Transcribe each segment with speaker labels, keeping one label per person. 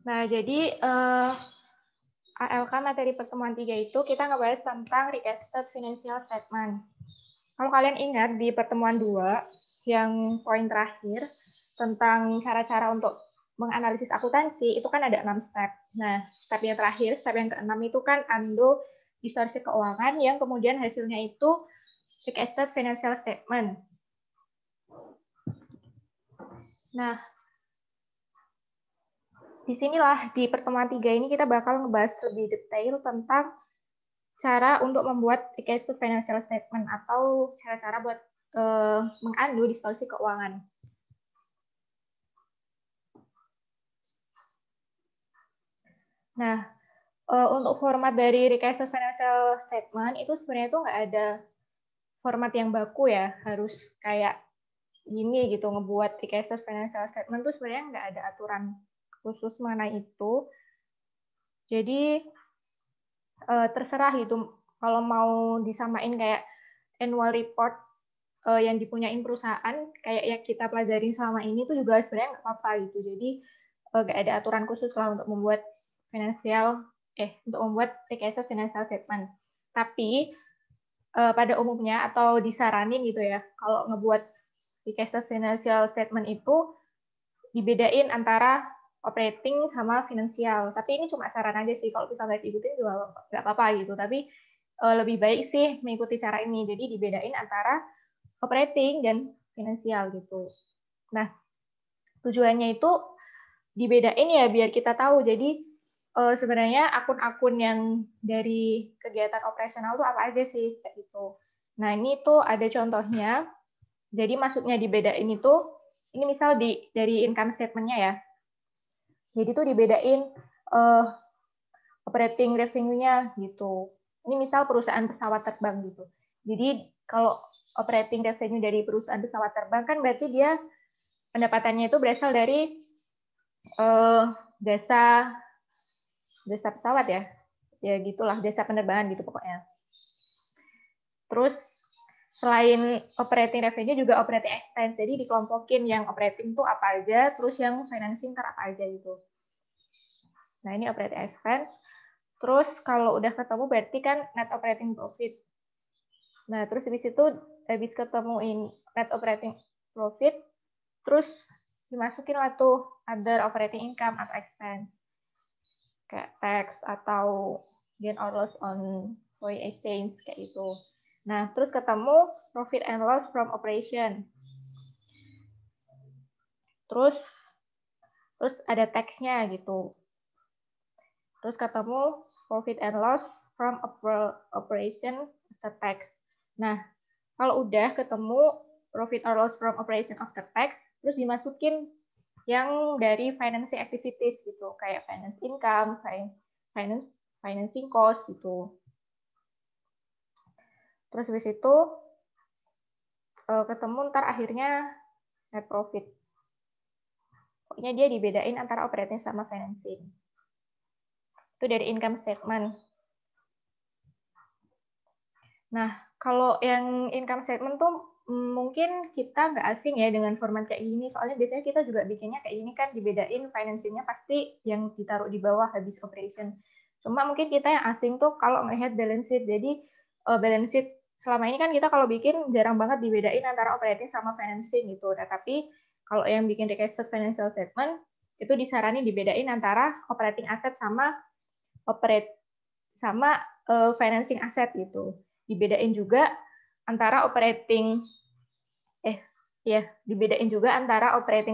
Speaker 1: Nah, jadi ALK materi pertemuan 3 itu kita ngebahas tentang recasted financial statement. Kalau kalian ingat di pertemuan 2, yang poin terakhir, tentang cara-cara untuk menganalisis akuntansi, itu kan ada 6 step. Nah, step yang terakhir, step yang ke-6 itu kan undo distorsi keuangan, yang kemudian hasilnya itu recasted financial statement. Nah, disinilah di pertemuan 3 ini kita bakal ngebahas lebih detail tentang cara untuk membuat recasted financial statement atau cara-cara buat mengundo distorsi keuangan. Nah, untuk format dari recasted financial statement itu sebenarnya itu nggak ada format yang baku ya, harus kayak gini gitu, ngebuat recasted financial statement tuh sebenarnya nggak ada aturan khusus mengenai itu. Jadi terserah gitu, kalau mau disamain kayak annual report yang dipunyain perusahaan, kayak yang kita pelajarin selama ini tuh juga sebenarnya nggak apa-apa gitu. Jadi nggak ada aturan khusus lah untuk membuat untuk membuat recasted financial statement. Tapi pada umumnya atau disaranin gitu ya, kalau ngebuat recasted financial statement itu dibedain antara operating sama finansial. Tapi ini cuma saran aja sih, kalau misalnya diikutin juga nggak apa-apa gitu. Tapi lebih baik sih mengikuti cara ini. Jadi dibedain antara operating dan finansial gitu. Nah, tujuannya itu dibedain ya biar kita tahu. Jadi sebenarnya akun-akun yang dari kegiatan operasional itu apa aja sih kayak gitu. Nah, ini tuh ada contohnya. Jadi maksudnya dibedain itu, ini misal dari income statement-nya ya. Jadi tuh dibedain operating revenue-nya gitu. Ini misal perusahaan pesawat terbang gitu. Jadi kalau operating revenue dari perusahaan pesawat terbang kan berarti dia pendapatannya itu berasal dari jasa pesawat ya. Ya gitulah, jasa penerbangan gitu pokoknya. Terus selain operating revenue juga operating expense. Jadi dikelompokin yang operating tuh apa aja, terus yang financing ntar apa aja gitu. Nah, ini operating expense. Terus kalau udah ketemu berarti kan net operating profit. Nah, terus habis ketemuin net operating profit, terus dimasukin lah tuh other operating income atau expense. Kayak tax atau gain or loss on foreign exchange kayak gitu. Nah, terus ketemu profit and loss from operation. Terus ada tax-nya gitu. Terus ketemu profit and loss from operation after tax. Nah, kalau udah ketemu profit or loss from operation after tax, terus dimasukin yang dari financing activities gitu, kayak finance income, financing cost gitu. Terus habis itu ketemu ntar akhirnya net profit. Pokoknya dia dibedain antara operating sama financing. Itu dari income statement. Nah, kalau yang income statement tuh mungkin kita nggak asing ya dengan format kayak gini. Soalnya biasanya kita juga bikinnya kayak gini kan, dibedain financingnya pasti yang ditaruh di bawah habis operation. Cuma mungkin kita yang asing tuh kalau melihat balance sheet. Jadi balance sheet selama ini kan kita kalau bikin jarang banget dibedain antara operating sama financing gitu. Nah, tapi kalau yang bikin recasted financial statement itu disaranin dibedain antara operating asset sama financing asset gitu. Dibedain juga antara operating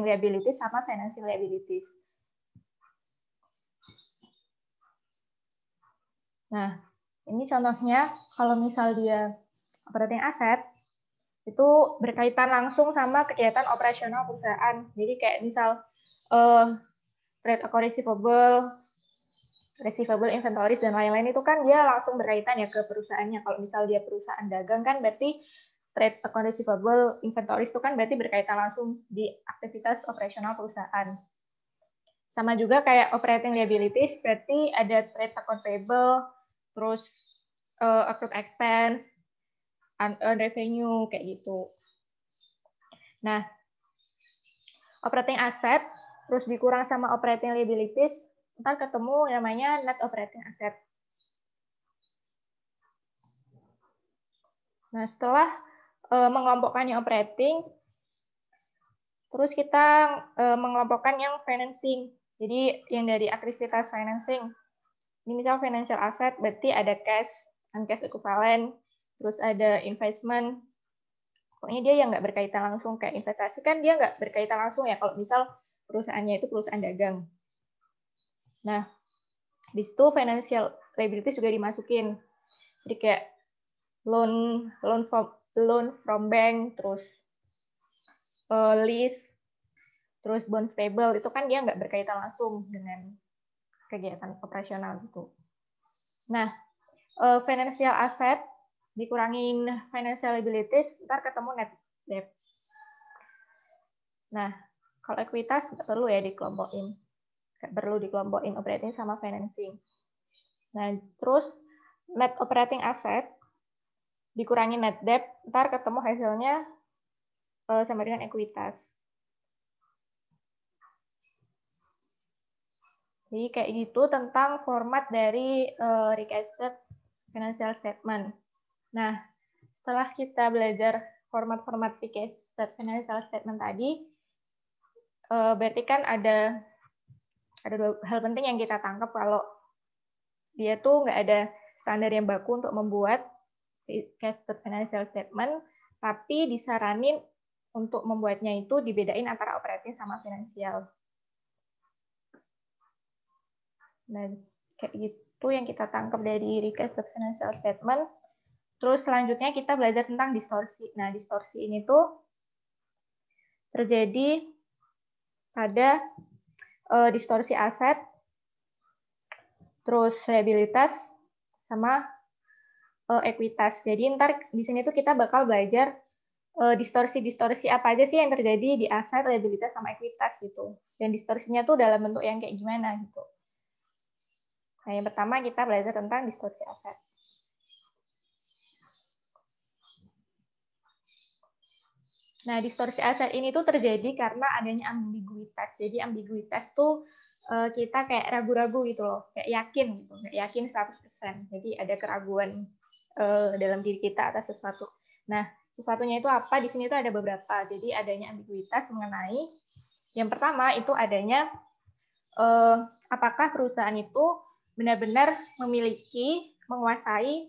Speaker 1: liabilities sama financing liabilities. Nah, ini contohnya kalau misal dia operating asset itu berkaitan langsung sama kegiatan operasional perusahaan. Jadi kayak misal trade account receivable, inventories, dan lain-lain itu kan dia langsung berkaitan ya ke perusahaannya. Kalau misal dia perusahaan dagang kan berarti trade account receivable, inventories itu kan berarti berkaitan langsung di aktivitas operasional perusahaan. Sama juga kayak operating liabilities, berarti ada trade account payable, terus accrued expense, unearned revenue, kayak gitu. Nah, operating asset, terus dikurang sama operating liabilities, ntar ketemu namanya net operating asset. Nah, setelah mengelompokkan yang operating, terus kita mengelompokkan yang financing. Jadi yang dari aktivitas financing. Ini misal financial asset, berarti ada cash, non-cash equivalent, terus ada investment. Pokoknya dia yang nggak berkaitan langsung, kayak investasi kan dia nggak berkaitan langsung ya, kalau misal perusahaannya itu perusahaan dagang. Nah, di situ financial liabilities juga dimasukin. Jadi kayak loan from bank, terus lease, terus bonds payable, itu kan dia nggak berkaitan langsung dengan kegiatan operasional gitu. Nah, financial asset dikurangin financial liabilities, ntar ketemu net debt. Nah, kalau ekuitas nggak perlu ya dikelompokin. Nggak perlu dikelompokin operating sama financing. Nah, terus net operating asset dikurangi net debt, ntar ketemu hasilnya sama dengan ekuitas. Jadi kayak gitu tentang format dari recasted financial statement. Nah, setelah kita belajar format-format recasted financial statement tadi, berarti kan ada dua hal penting yang kita tangkap kalau dia tuh nggak ada standar yang baku untuk membuat recasted financial statement, tapi disaranin untuk membuatnya itu dibedain antara operating sama finansial. Nah, kayak gitu yang kita tangkap dari recasted financial statement. Terus selanjutnya kita belajar tentang distorsi. Nah, distorsi ini tuh terjadi pada distorsi aset, terus liabilitas, sama ekuitas. Jadi ntar di sini tuh kita bakal belajar distorsi-distorsi apa aja sih yang terjadi di aset, liabilitas, sama ekuitas gitu. Dan distorsinya tuh dalam bentuk yang kayak gimana gitu. Nah, yang pertama kita belajar tentang distorsi aset. Nah, distorsi aset ini tuh terjadi karena adanya ambiguitas. Jadi ambiguitas tuh kita kayak ragu-ragu gitu loh, kayak yakin gitu, nggak yakin 100%. Jadi ada keraguan dalam diri kita atas sesuatu. Nah, sesuatunya itu apa? Di sini tuh ada beberapa. Jadi adanya ambiguitas mengenai yang pertama itu adanya apakah perusahaan itu benar-benar memiliki, menguasai,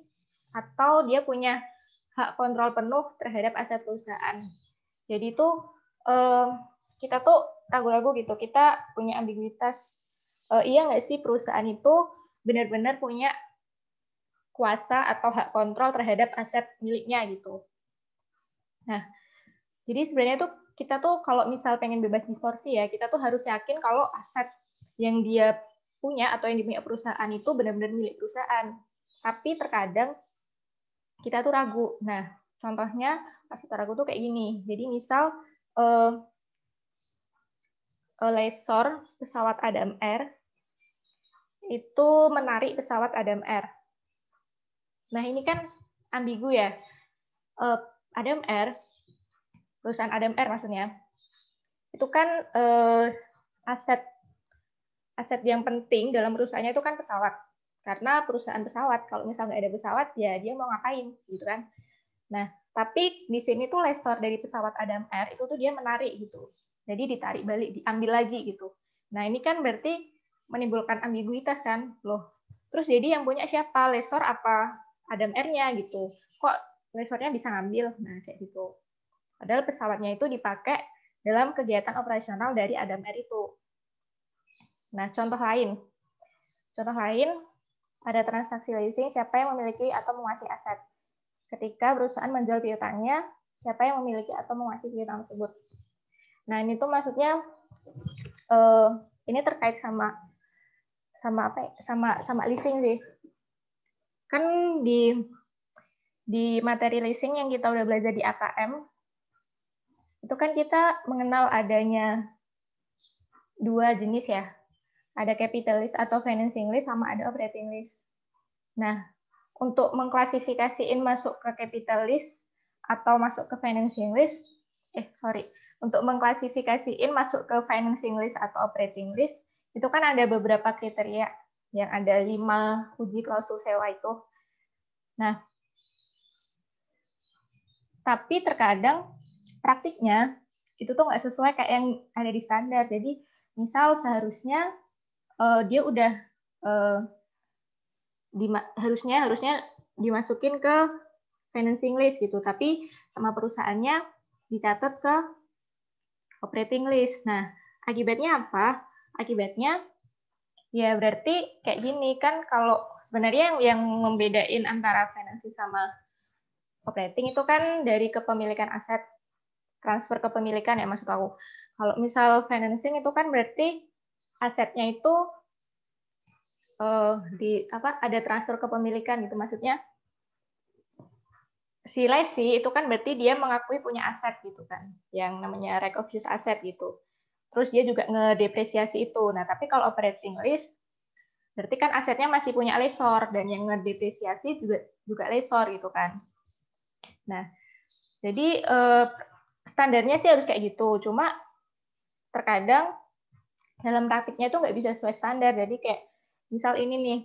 Speaker 1: atau dia punya hak kontrol penuh terhadap aset perusahaan. Jadi itu kita tuh ragu-ragu gitu, kita punya ambiguitas. Iya nggak sih perusahaan itu benar-benar punya kuasa atau hak kontrol terhadap aset miliknya gitu. Nah, jadi sebenarnya tuh kita tuh kalau misal pengen bebas distorsi ya, kita tuh harus yakin kalau aset yang dia punya atau yang dipunya perusahaan itu benar-benar milik perusahaan. Tapi terkadang kita tuh ragu. Nah, contohnya pas kita ragu tuh kayak gini. Jadi misal lessor pesawat Adam Air itu menarik pesawat Adam Air. Nah, ini kan ambigu ya. Adam Air, perusahaan Adam Air maksudnya, itu kan aset yang penting dalam perusahaannya itu kan pesawat. Karena perusahaan pesawat, kalau misalnya nggak ada pesawat, ya dia mau ngapain, gitu kan. Nah, tapi di sini tuh lessor dari pesawat Adam Air itu tuh dia menarik gitu. Jadi ditarik balik, diambil lagi gitu. Nah, ini kan berarti menimbulkan ambiguitas kan, loh. Terus jadi yang punya siapa? Lessor apa Adam Air-nya gitu. Kok lessornya bisa ngambil? Nah, kayak gitu. Padahal pesawatnya itu dipakai dalam kegiatan operasional dari Adam Air itu. Nah, contoh lain. Contoh lain, ada transaksi leasing, siapa yang memiliki atau menguasai aset. Ketika perusahaan menjual piutangnya, siapa yang memiliki atau menguasai piutang tersebut. Nah, ini tuh maksudnya ini terkait sama apa ya? sama leasing sih. Kan di materi leasing yang kita udah belajar di AKM, itu kan kita mengenal adanya dua jenis ya. Ada capital lease atau financing lease sama ada operating lease. Nah, untuk mengklasifikasiin masuk ke capital lease atau masuk ke financing lease, untuk mengklasifikasiin masuk ke financing lease atau operating lease, itu kan ada beberapa kriteria, yang ada 5 uji klausul sewa itu. Nah, tapi terkadang praktiknya itu tuh nggak sesuai kayak yang ada di standar. Jadi misal seharusnya dia udah harusnya dimasukin ke financing list gitu, tapi sama perusahaannya dicatat ke operating list. Nah, akibatnya apa? Akibatnya ya berarti kayak gini kan, kalau sebenarnya yang membedain antara financing sama operating itu kan dari kepemilikan aset, transfer kepemilikan ya maksud aku. Kalau misal financing itu kan berarti asetnya itu ada transfer kepemilikan gitu, maksudnya si lesi itu kan berarti dia mengakui punya aset gitu kan, yang namanya right of use asset gitu. Terus dia juga ngedepresiasi itu. Nah, tapi kalau operating list berarti kan asetnya masih punya lessor, dan yang ngedepresiasi juga lessor gitu kan. Nah, jadi standarnya sih harus kayak gitu. Cuma terkadang dalam praktiknya itu nggak bisa sesuai standar. Jadi kayak misal ini nih,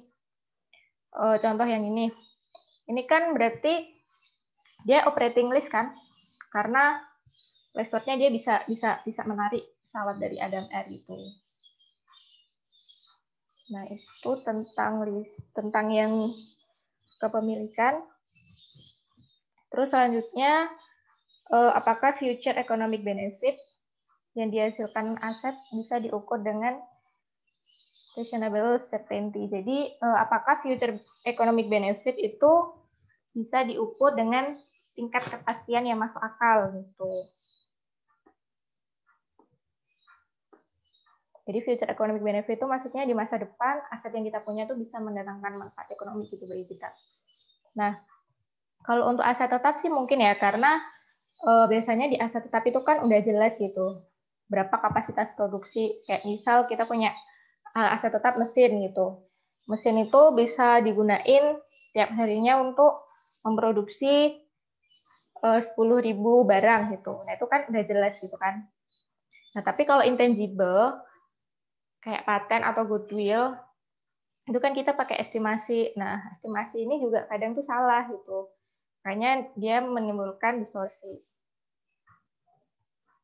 Speaker 1: contoh yang ini kan berarti dia operating list kan, karena lessornya dia bisa menarik pesawat dari Adam Air gitu. Nah, itu tentang yang kepemilikan. Terus selanjutnya, apakah future economic benefit yang dihasilkan aset bisa diukur dengan reasonable certainty. Jadi, apakah future economic benefit itu bisa diukur dengan tingkat kepastian yang masuk akal gitu. Jadi future economic benefit itu maksudnya di masa depan aset yang kita punya itu bisa mendatangkan manfaat ekonomi gitu bagi kita. Nah, kalau untuk aset tetap sih mungkin ya, karena biasanya di aset tetap itu kan udah jelas gitu berapa kapasitas produksi. Kayak misal kita punya aset tetap mesin gitu. Mesin itu bisa digunain tiap harinya untuk memproduksi 10.000 barang gitu. Nah, itu kan udah jelas gitu kan. Nah, tapi kalau intangible kayak paten atau goodwill, itu kan kita pakai estimasi. Nah, estimasi ini juga kadang tuh salah gitu. Makanya dia menimbulkan distorsi.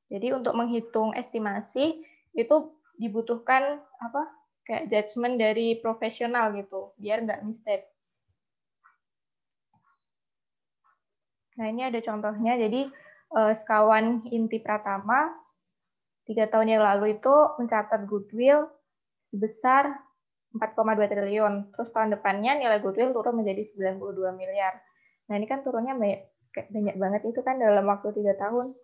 Speaker 1: Jadi untuk menghitung estimasi itu dibutuhkan kayak judgement dari profesional gitu, biar nggak mistake. Nah, ini ada contohnya. Jadi sekawan Inti Pratama 3 tahun yang lalu itu mencatat goodwill sebesar 4,2 triliun. Terus tahun depannya nilai goodwill turun menjadi 92 miliar. Nah, ini kan turunnya banyak banget itu kan dalam waktu 3 tahun.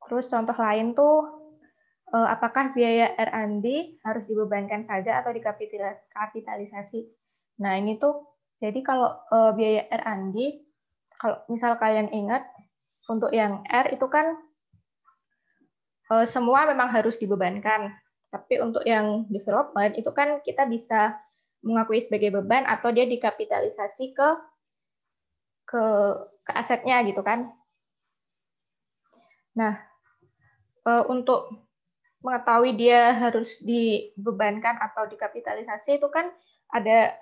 Speaker 1: Terus contoh lain tuh, apakah biaya R&D harus dibebankan saja atau dikapitalisasi? Nah, ini tuh, jadi kalau biaya R&D, kalau misal kalian ingat, untuk yang R itu kan semua memang harus dibebankan. Tapi untuk yang development itu kan kita bisa mengakui sebagai beban atau dia dikapitalisasi ke asetnya gitu kan. Nah, untuk mengetahui dia harus dibebankan atau dikapitalisasi itu kan ada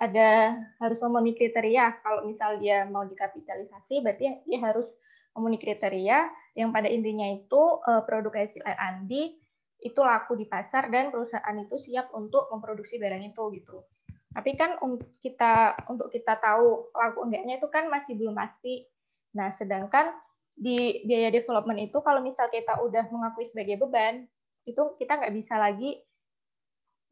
Speaker 1: harus memenuhi kriteria. Kalau misal dia mau dikapitalisasi, berarti dia harus memenuhi kriteria yang pada intinya itu produk hasil R&D itu laku di pasar dan perusahaan itu siap untuk memproduksi barang itu gitu. Tapi kan untuk kita tahu laku enggaknya itu kan masih belum pasti. Nah, sedangkan di biaya development itu kalau misal kita udah mengakui sebagai beban, itu kita nggak bisa lagi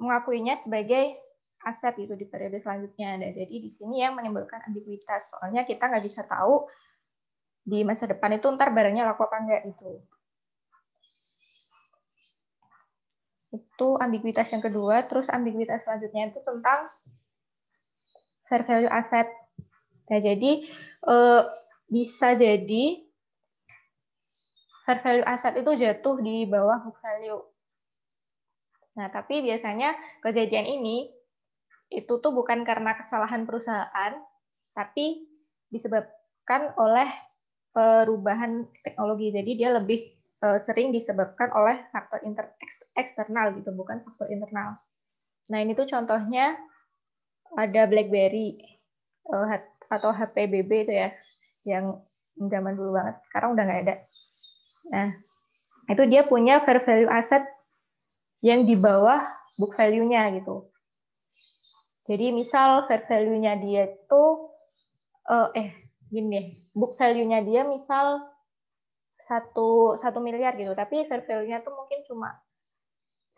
Speaker 1: mengakuinya sebagai aset gitu di periode selanjutnya. Dan jadi di sini yang menimbulkan ambiguitas. Soalnya kita nggak bisa tahu di masa depan itu ntar barangnya laku apa enggak gitu. Itu ambiguitas yang kedua. Terus ambiguitas selanjutnya itu tentang fair value aset. Nah, jadi bisa jadi fair value aset itu jatuh di bawah book value. Nah, tapi biasanya kejadian ini itu tuh bukan karena kesalahan perusahaan, tapi disebabkan oleh perubahan teknologi. Jadi dia lebih sering disebabkan oleh faktor eksternal gitu, bukan faktor internal. Nah, ini tuh contohnya ada BlackBerry atau HP BB itu ya, yang zaman dulu banget. Sekarang udah nggak ada. Nah, itu dia punya fair value asset yang di bawah book value-nya gitu. Jadi misal fair value-nya dia itu gini, book value-nya dia misal 1 miliar gitu, tapi fair value-nya tuh mungkin cuma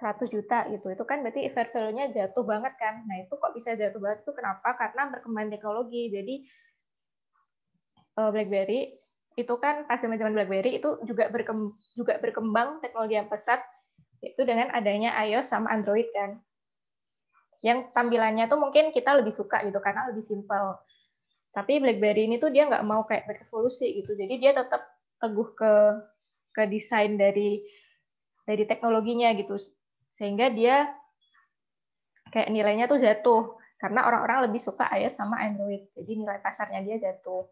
Speaker 1: 100 juta gitu. Itu kan berarti fair value-nya jatuh banget kan. Nah, itu kok bisa jatuh banget itu kenapa? Karena berkembang teknologi. Jadi BlackBerry itu kan pas zaman BlackBerry itu juga berkembang teknologi yang pesat, itu dengan adanya iOS sama Android kan. Yang tampilannya tuh mungkin kita lebih suka gitu karena lebih simpel. Tapi BlackBerry ini tuh dia nggak mau kayak berevolusi gitu. Jadi dia tetap teguh ke desain dari teknologinya gitu. Sehingga dia kayak nilainya tuh jatuh karena orang-orang lebih suka iOS sama Android. Jadi nilai pasarnya dia jatuh.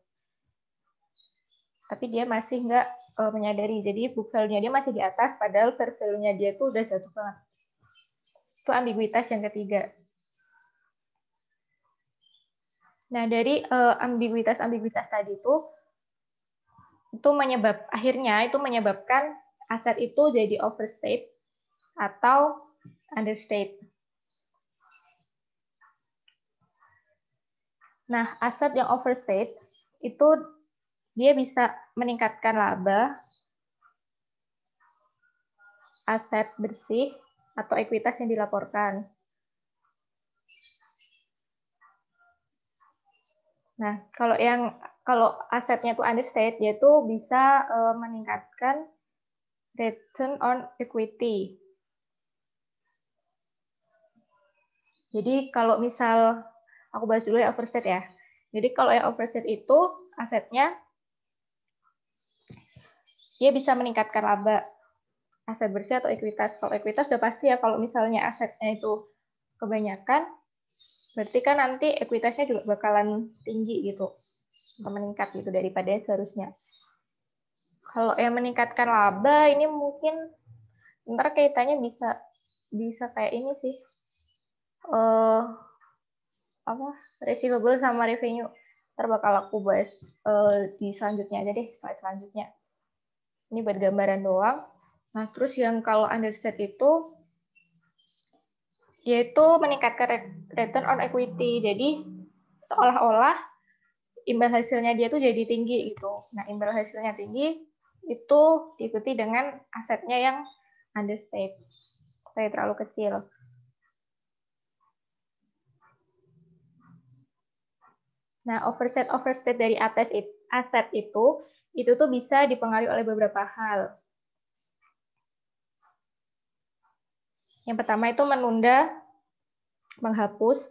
Speaker 1: Tapi dia masih nggak menyadari. Jadi book value-nya dia masih di atas, padahal fair value-nya dia tuh udah jatuh banget. Itu ambiguitas yang ketiga. Nah, dari ambiguitas tadi itu akhirnya menyebabkan aset itu jadi overstate atau understate. Nah, aset yang overstate itu dia bisa meningkatkan laba, aset bersih, atau ekuitas yang dilaporkan. Nah, kalau asetnya itu understate, dia itu bisa meningkatkan return on equity. Jadi kalau misal aku bahas dulu ya overstate ya. Jadi kalau yang overstate itu asetnya dia bisa meningkatkan laba, aset bersih atau ekuitas. Kalau ekuitas udah pasti ya, kalau misalnya asetnya itu kebanyakan, berarti kan nanti ekuitasnya juga bakalan tinggi gitu, meningkat gitu daripada seharusnya. Kalau yang meningkatkan laba ini mungkin ntar kaitannya bisa kayak ini sih, receivable sama revenue. Ntar bakal aku bahas di selanjutnya aja deh, slide selanjutnya. Ini buat gambaran doang. Nah, terus yang kalau understate itu yaitu meningkatkan return on equity. Jadi seolah-olah imbal hasilnya dia tuh jadi tinggi gitu. Nah, imbal hasilnya tinggi itu diikuti dengan asetnya yang understate, kayak terlalu kecil. Nah, overstate dari aset itu tuh bisa dipengaruhi oleh beberapa hal. Yang pertama itu menunda, menghapus,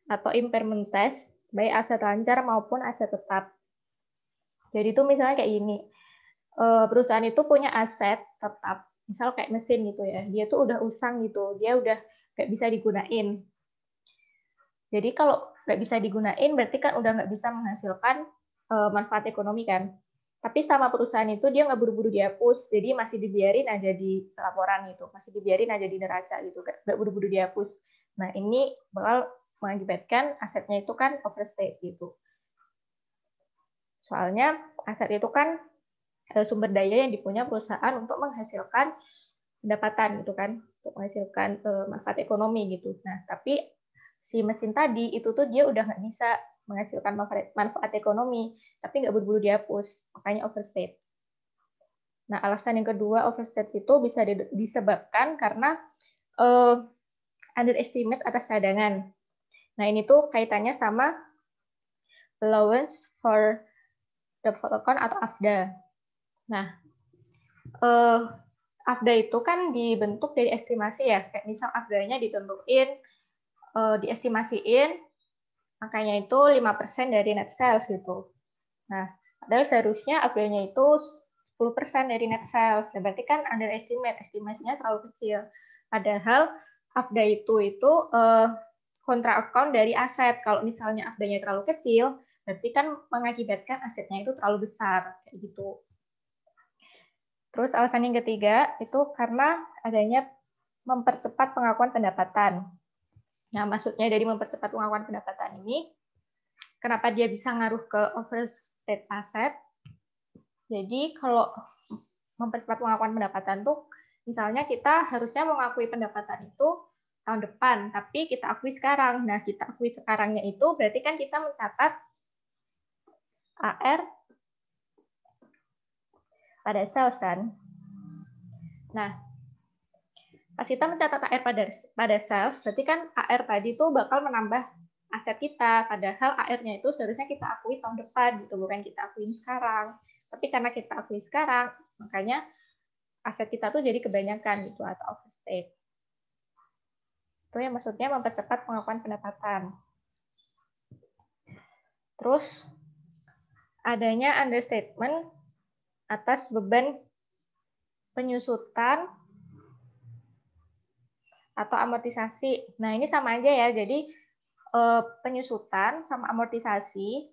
Speaker 1: atau impairment test, baik aset lancar maupun aset tetap. Jadi itu misalnya kayak gini, perusahaan itu punya aset tetap, misal kayak mesin gitu ya, dia tuh udah usang gitu, dia udah nggak bisa digunain. Jadi kalau nggak bisa digunain, berarti kan udah nggak bisa menghasilkan manfaat ekonomi kan. Tapi sama perusahaan itu dia nggak buru-buru dihapus, jadi masih dibiarin aja di laporan gitu, masih dibiarin aja di neraca gitu, nggak buru-buru dihapus. Nah, ini bakal mengakibatkan asetnya itu kan overstate gitu. Soalnya aset itu kan sumber daya yang dipunya perusahaan untuk menghasilkan pendapatan gitu kan, untuk menghasilkan manfaat ekonomi gitu. Nah, tapi si mesin tadi itu tuh dia udah nggak bisa menghasilkan manfaat ekonomi, tapi nggak buru-buru dihapus, makanya overstate. Nah, alasan yang kedua overstate itu bisa disebabkan karena underestimate atas cadangan. Nah, ini tuh kaitannya sama allowance for doubtful account atau AFDA. Nah, AFDA itu kan dibentuk dari estimasi ya, kayak misal AFDA-nya ditentuin, diestimasiin, angkanya itu 5% dari net sales gitu. Nah, padahal seharusnya AFDA-nya itu 10% dari net sales. Nah, berarti kan underestimate, estimasinya terlalu kecil. Padahal AFDA itu kontra account dari aset. Kalau misalnya AFDA-nya terlalu kecil, berarti kan mengakibatkan asetnya itu terlalu besar, kayak gitu. Terus alasan yang ketiga itu karena adanya mempercepat pengakuan pendapatan. Nah, maksudnya dari mempercepat pengakuan pendapatan ini, kenapa dia bisa ngaruh ke overstate asset? Jadi kalau mempercepat pengakuan pendapatan tuh, misalnya kita harusnya mengakui pendapatan itu tahun depan, tapi kita akui sekarang. Nah, kita akui sekarangnya itu berarti kan kita mencatat AR pada sales kan. Nah, pas kita mencatat AR pada sales, berarti kan AR tadi itu bakal menambah aset kita, padahal AR-nya itu seharusnya kita akui tahun depan gitu, bukan kita akuin sekarang. Tapi karena kita akui sekarang, makanya aset kita tuh jadi kebanyakan gitu atau overstate. Itu yang maksudnya mempercepat pengakuan pendapatan. Terus adanya understatement atas beban penyusutan atau amortisasi. Nah, ini sama aja ya. Jadi penyusutan sama amortisasi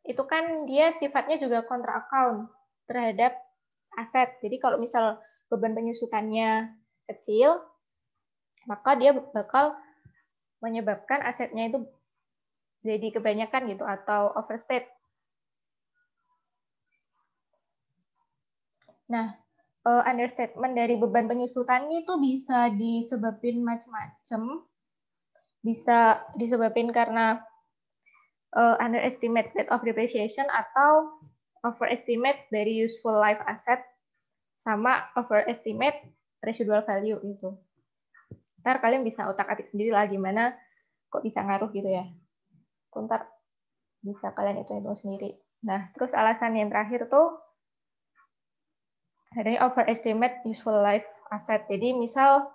Speaker 1: itu kan dia sifatnya juga kontra account terhadap aset. Jadi kalau misal beban penyusutannya kecil, maka dia bakal menyebabkan asetnya itu jadi kebanyakan gitu atau overstate. Nah, understatement dari beban penyusutannya itu bisa disebabin macam-macam. Bisa disebabin karena underestimate rate of depreciation atau overestimate dari useful life asset sama overestimate residual value itu. Ntar kalian bisa otak-atik sendiri lah gimana kok bisa ngaruh gitu ya. Ntar bisa kalian hitung sendiri. Nah, terus alasan yang terakhir tuh adanya overestimate useful life asset. Jadi misal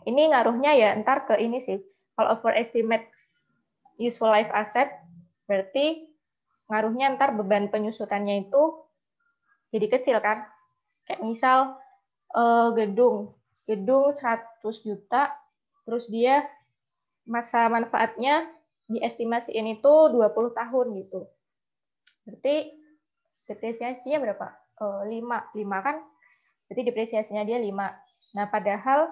Speaker 1: ini ngaruhnya ya ntar ke ini sih. Kalau overestimate useful life asset berarti ngaruhnya ntar beban penyusutannya itu jadi kecil kan. Kayak misal gedung 100 juta, terus dia masa manfaatnya diestimasiin itu 20 tahun gitu. Berarti depresiasinya berapa? 5 kan? Berarti depresiasinya dia 5. Nah, padahal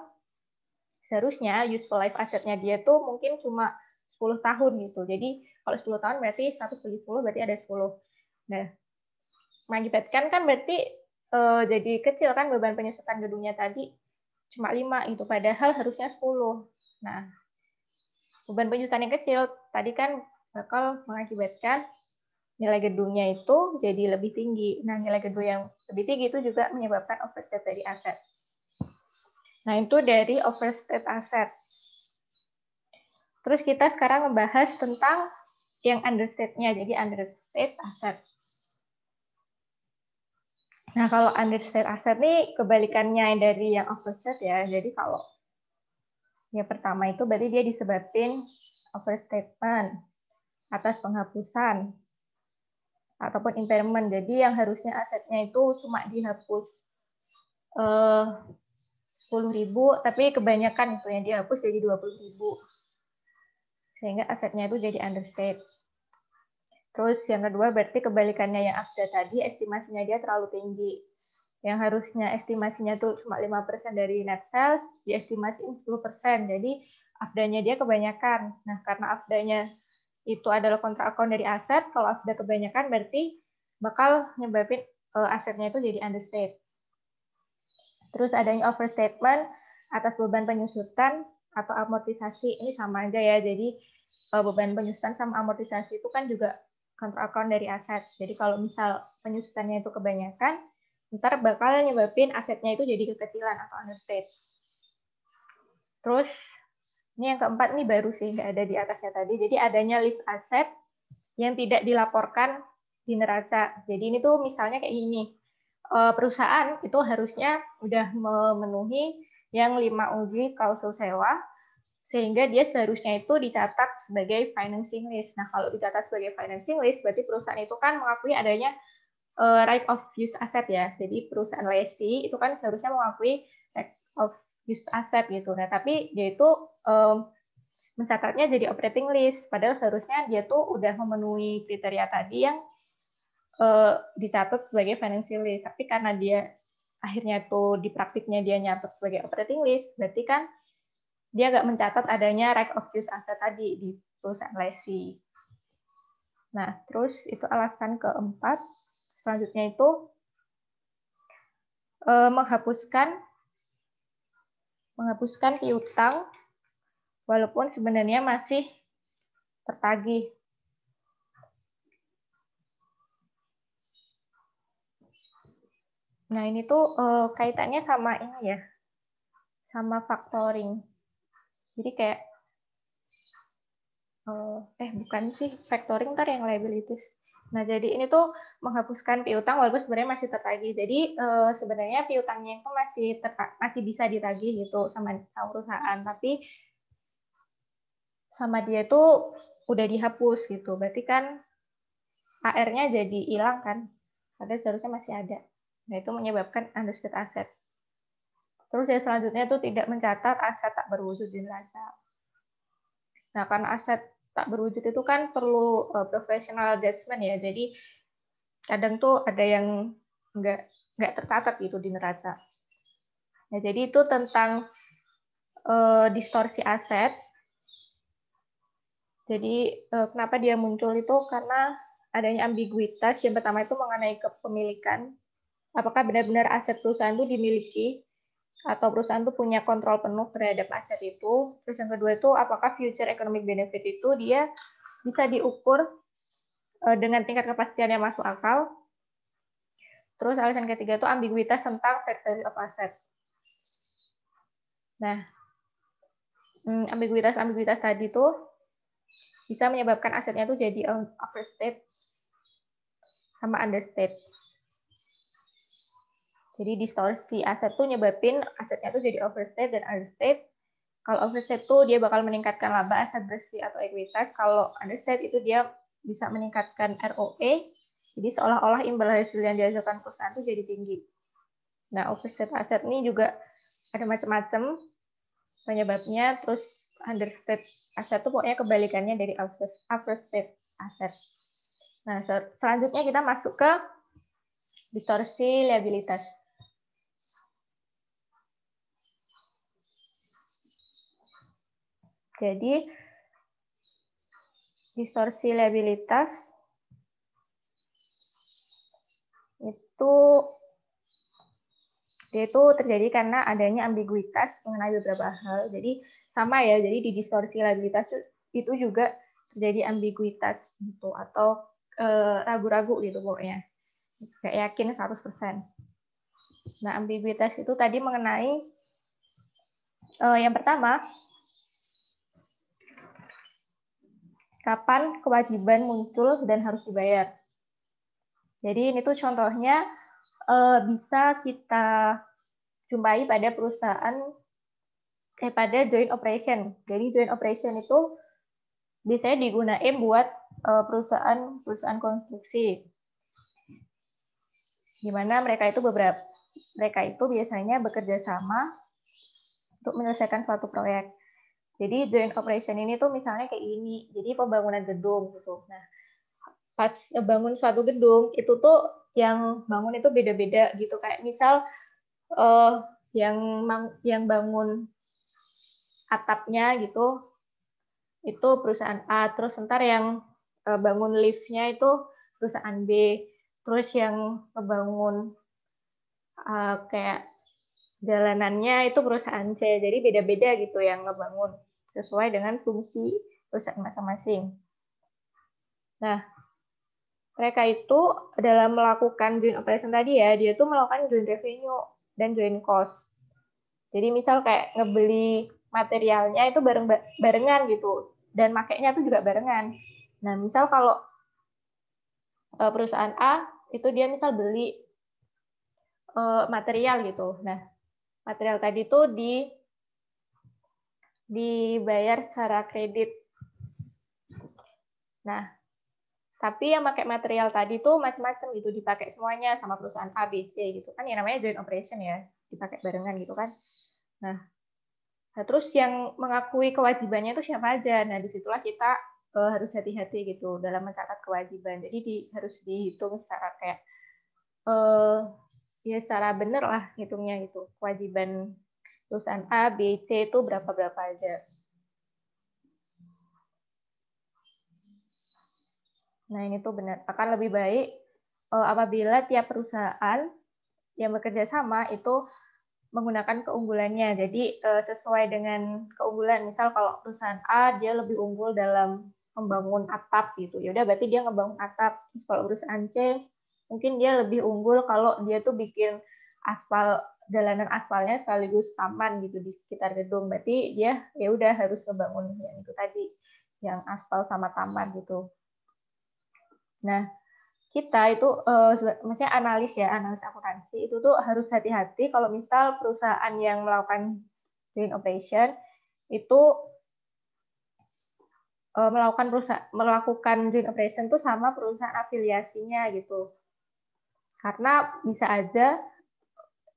Speaker 1: seharusnya useful life asset-nya dia tuh mungkin cuma 10 tahun gitu. Jadi kalau 10 tahun berarti 1 bagi 10 berarti ada 10. Nah, mengakibatkan kan berarti jadi kecil kan beban penyusutan gedungnya tadi cuma 5 itu padahal harusnya 10. Nah, beban penyusutan yang kecil tadi kan bakal mengakibatkan nilai gedungnya itu jadi lebih tinggi. Nah, nilai gedung yang lebih tinggi itu juga menyebabkan overstate dari aset. Nah, itu dari overstate aset. Terus kita sekarang ngebahas tentang yang understate-nya, jadi understate aset. Nah, kalau understate aset nih kebalikannya dari yang overstate ya. Jadi kalau yang pertama itu berarti dia disebabkan overstatement atas penghapusan ataupun impairment. Jadi yang harusnya asetnya itu cuma dihapus 10.000, tapi kebanyakan itu yang dihapus jadi 20.000. Sehingga asetnya itu jadi understate. Terus yang kedua berarti kebalikannya yang ada tadi, estimasinya dia terlalu tinggi. Yang harusnya estimasinya tuh cuma 5% dari net sales, diestimasiin 10%. Jadi AFDA-nya dia kebanyakan. Nah, karena AFDA-nya itu adalah kontra account dari aset, kalau AFDA kebanyakan berarti bakal nyebabin asetnya itu jadi understate. Terus adanya overstatement atas beban penyusutan atau amortisasi. Ini sama aja ya, jadi beban penyusutan sama amortisasi itu kan juga control account dari aset. Jadi kalau misal penyusutannya itu kebanyakan, ntar bakal nyebabin asetnya itu jadi kekecilan atau understate. Terus ini yang keempat nih baru sih, nggak ada di atasnya tadi. Jadi adanya list aset yang tidak dilaporkan di neraca. Jadi ini tuh misalnya kayak gini, perusahaan itu harusnya udah memenuhi yang 5 uji klausul sewa, sehingga dia seharusnya itu dicatat sebagai financing list. Nah, kalau dicatat sebagai financing list, berarti perusahaan itu kan mengakui adanya right of use asset ya. Jadi perusahaan lessee itu kan seharusnya mengakui right of use asset gitu. Nah, tapi dia itu mencatatnya jadi operating list. Padahal seharusnya dia tuh udah memenuhi kriteria tadi yang dicatat sebagai financial list. Tapi karena dia akhirnya tuh di praktiknya dia nyatet sebagai operating list, berarti kan dia nggak mencatat adanya right of use asset tadi di perusahaan lessee. Nah, terus itu alasan keempat. Selanjutnya itu menghapuskan piutang walaupun sebenarnya masih tertagih. Nah, ini tuh kaitannya sama ini ya, sama factoring. Jadi kayak, bukan sih, factoring ntar yang liabilities. Nah, jadi ini tuh menghapuskan piutang walaupun sebenarnya masih tertagih. Jadi sebenarnya piutangnya itu masih bisa ditagih gitu sama perusahaan, tapi sama dia itu udah dihapus gitu. Berarti kan AR-nya jadi hilang kan, padahal seharusnya masih ada. Nah, itu menyebabkan unlisted asset. Terus yang selanjutnya itu tidak mencatat aset tak berwujud di neraca. Nah, karena aset tak berwujud itu kan perlu professional judgment ya. Jadi kadang tuh ada yang nggak tercatat gitu di neraca. Nah, jadi itu tentang distorsi aset. Jadi kenapa dia muncul itu karena adanya ambiguitas. Yang pertama itu mengenai kepemilikan. Apakah benar-benar aset perusahaan itu dimiliki atau perusahaan itu punya kontrol penuh terhadap aset itu. Terus yang kedua itu apakah future economic benefit itu dia bisa diukur dengan tingkat kepastian yang masuk akal. Terus alasan ketiga itu ambiguitas tentang fair value of asset. Nah, ambiguitas tadi itu bisa menyebabkan asetnya itu jadi overstate sama understate. Jadi distorsi aset tuh nyebabin asetnya tuh jadi overstate dan understate. Kalau overstate tuh dia bakal meningkatkan laba aset bersih atau ekuitas. Kalau understate itu dia bisa meningkatkan ROE. Jadi seolah-olah imbal hasil yang dihasilkan perusahaan itu jadi tinggi. Nah, overstate aset ini juga ada macam-macam penyebabnya. Terus understate aset itu pokoknya kebalikannya dari overstate aset. Nah, selanjutnya kita masuk ke distorsi liabilitas. Jadi, distorsi liabilitas itu terjadi karena adanya ambiguitas mengenai beberapa hal. Jadi sama ya, jadi di distorsi liabilitas itu juga terjadi ambiguitas gitu atau ragu-ragu gitu pokoknya. Nggak yakin 100%. Nah, ambiguitas itu tadi mengenai yang pertama, kapan kewajiban muncul dan harus dibayar. Jadi ini tuh contohnya bisa kita jumpai pada pada joint operation. Jadi joint operation itu biasanya digunain buat perusahaan konstruksi. Di mana mereka itu biasanya bekerja sama untuk menyelesaikan suatu proyek. Jadi joint operation ini tuh misalnya kayak ini. Jadi pembangunan gedung gitu. Nah, pas bangun suatu gedung itu tuh yang bangun itu beda-beda gitu. Kayak misal yang bangun atapnya gitu itu perusahaan A, terus ntar yang bangun liftnya itu perusahaan B, terus yang ngebangun kayak jalanannya itu perusahaan C. Jadi beda-beda gitu yang ngebangun sesuai dengan fungsi perusahaan masing-masing. Nah, mereka itu dalam melakukan joint operation tadi ya, dia tuh melakukan joint revenue dan joint cost. Jadi misal kayak ngebeli materialnya itu barengan gitu, dan makainya itu juga barengan. Nah, misal kalau perusahaan A itu dia misal beli material gitu. Nah, material tadi itu dibayar secara kredit. Nah, tapi yang pakai material tadi tuh macam-macam gitu, dipakai semuanya sama perusahaan A, B, C gitu kan, ya namanya joint operation ya, dipakai barengan gitu kan. Nah terus yang mengakui kewajibannya itu siapa aja? Nah, disitulah kita harus hati-hati gitu dalam mencatat kewajiban. Jadi harus dihitung secara kayak ya secara benar lah hitungnya gitu. Kewajiban perusahaan A, B, C itu berapa aja. Nah, ini tuh benar. Akan lebih baik apabila tiap perusahaan yang bekerja sama itu menggunakan keunggulannya. Jadi sesuai dengan keunggulan. Misal kalau perusahaan A dia lebih unggul dalam membangun atap gitu. Ya udah berarti dia ngebangun atap. Kalau perusahaan C mungkin dia lebih unggul kalau dia tuh bikin aspal, jalanan aspalnya sekaligus taman gitu di sekitar gedung. Berarti dia ya udah harus ngebangun yang itu tadi, yang aspal sama taman gitu. Nah, kita itu maksudnya analis akuntansi itu tuh harus hati-hati kalau misal perusahaan yang melakukan joint operation itu melakukan joint operation tuh sama perusahaan afiliasinya gitu. Karena bisa aja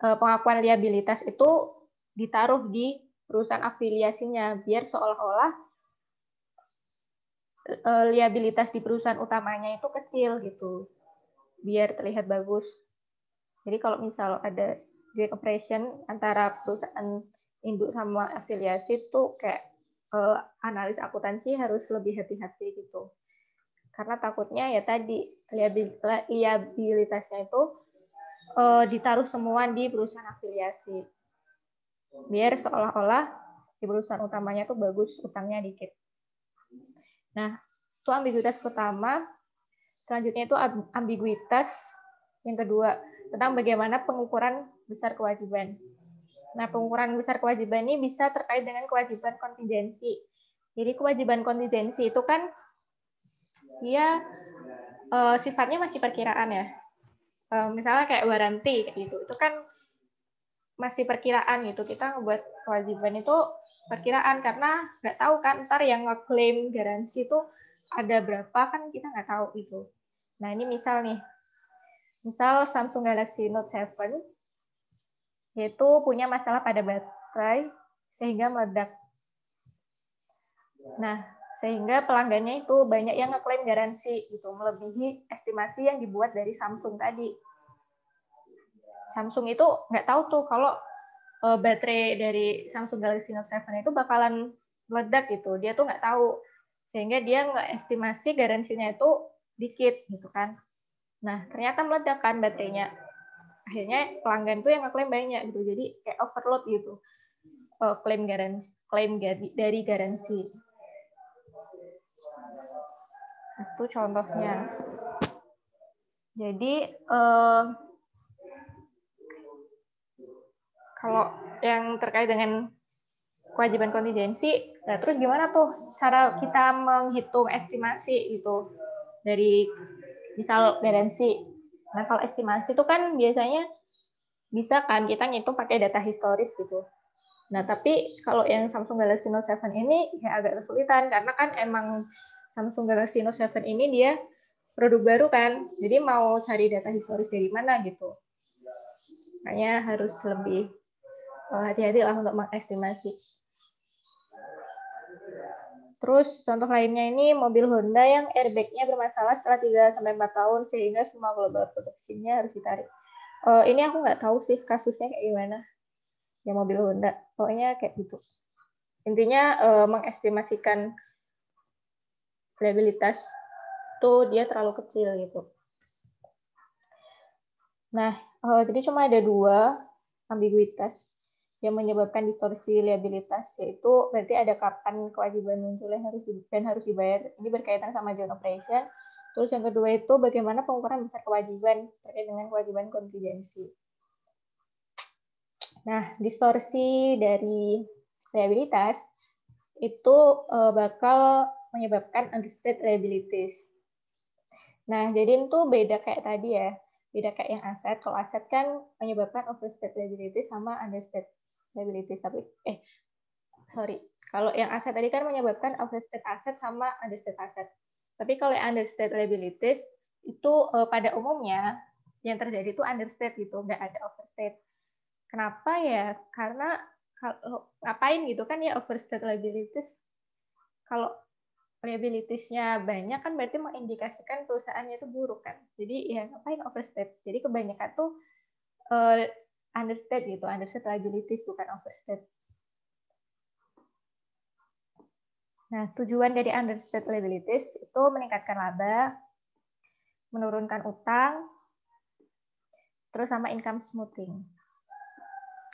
Speaker 1: pengakuan liabilitas itu ditaruh di perusahaan afiliasinya biar seolah-olah liabilitas di perusahaan utamanya itu kecil gitu, biar terlihat bagus. Jadi kalau misal ada joint operation antara perusahaan induk sama afiliasi itu kayak analis akuntansi harus lebih hati-hati gitu. Karena takutnya ya tadi liabilitasnya itu ditaruh semua di perusahaan afiliasi. Biar seolah-olah di perusahaan utamanya tuh bagus, utangnya dikit. Nah, itu ambiguitas pertama. Selanjutnya itu ambiguitas yang kedua, tentang bagaimana pengukuran besar kewajiban. Nah, pengukuran besar kewajiban ini bisa terkait dengan kewajiban kontingensi. Jadi kewajiban kontingensi itu kan dia sifatnya masih perkiraan ya. Misalnya kayak waranti kayak gitu. Itu kan masih perkiraan gitu. Kita ngebuat kewajiban itu perkiraan karena nggak tahu kan ntar yang ngeklaim garansi itu ada berapa kan kita nggak tahu gitu. Nah, ini misal nih. Misal Samsung Galaxy Note 7 yaitu punya masalah pada baterai sehingga meledak. Nah, sehingga pelanggannya itu banyak yang ngeklaim garansi gitu, melebihi estimasi yang dibuat dari Samsung tadi. Samsung itu nggak tahu tuh kalau baterai dari Samsung Galaxy Note 7 itu bakalan meledak gitu. Dia tuh nggak tahu. Sehingga dia nggak estimasi garansinya itu dikit gitu kan. Nah, ternyata meledak kan baterainya. Akhirnya pelanggan tuh yang ngeklaim banyak gitu. Jadi kayak overload gitu. Klaim dari garansi. Itu contohnya. Jadi kalau yang terkait dengan kewajiban kontingensi, nah terus gimana tuh cara kita menghitung estimasi gitu dari misal garansi. Nah kalau estimasi itu kan biasanya bisa kan kita ngitung pakai data historis gitu. Nah tapi kalau yang Samsung Galaxy Note 7 ini ya agak kesulitan karena kan emang Samsung Galaxy Note 7 ini dia produk baru kan, jadi mau cari data historis dari mana gitu. Makanya harus lebih hati-hati lah untuk mengestimasi. Terus contoh lainnya ini mobil Honda yang airbag-nya bermasalah setelah 3-4 tahun sehingga semua global produksinya harus ditarik. Ini aku nggak tahu sih kasusnya kayak gimana ya mobil Honda. Pokoknya kayak gitu. Intinya mengestimasikan liabilitas tuh dia terlalu kecil gitu. Nah, jadi cuma ada 2 ambiguitas yang menyebabkan distorsi liabilitas, yaitu berarti ada kapan kewajiban munculnya harus dibayar. Ini berkaitan sama joint operation. Terus yang kedua itu bagaimana pengukuran besar kewajiban terkait dengan kewajiban kontingensi. Nah, distorsi dari liabilitas itu bakal menyebabkan understated liabilities. Nah, jadi itu beda kayak tadi ya. Beda kayak yang aset. Kalau aset kan menyebabkan overstated liabilities sama understated liabilities. Kalau yang aset tadi kan menyebabkan overstated aset sama understated aset. Tapi kalau yang understated liabilities itu pada umumnya yang terjadi itu understated gitu, nggak ada overstated. Kenapa ya? Karena kalau ngapain gitu kan ya overstated liabilities? Kalau liabilitiesnya banyak kan berarti mengindikasikan perusahaannya itu buruk kan. Jadi ya ngapain overstate. Jadi kebanyakan tuh understate gitu, understate liabilities bukan overstate. Nah, tujuan dari understate liabilities itu meningkatkan laba, menurunkan utang, terus sama income smoothing.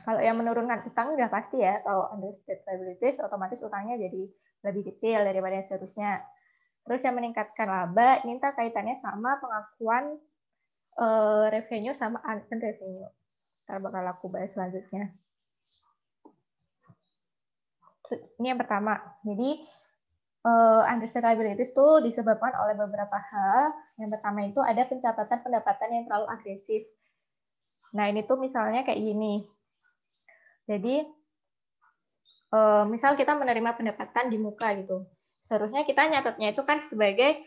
Speaker 1: Kalau yang menurunkan utang udah pasti ya, kalau understate liabilities otomatis utangnya jadi lebih kecil daripada yang seharusnya. Terus yang meningkatkan laba, ini ntar kaitannya sama pengakuan revenue sama unearned revenue. Ntar bakal aku bahas selanjutnya. Ini yang pertama. Jadi understate liabilities itu disebabkan oleh beberapa hal. Yang pertama itu ada pencatatan pendapatan yang terlalu agresif. Nah, ini tuh misalnya kayak gini. Jadi, misal kita menerima pendapatan di muka gitu. Seharusnya kita nyatetnya itu kan sebagai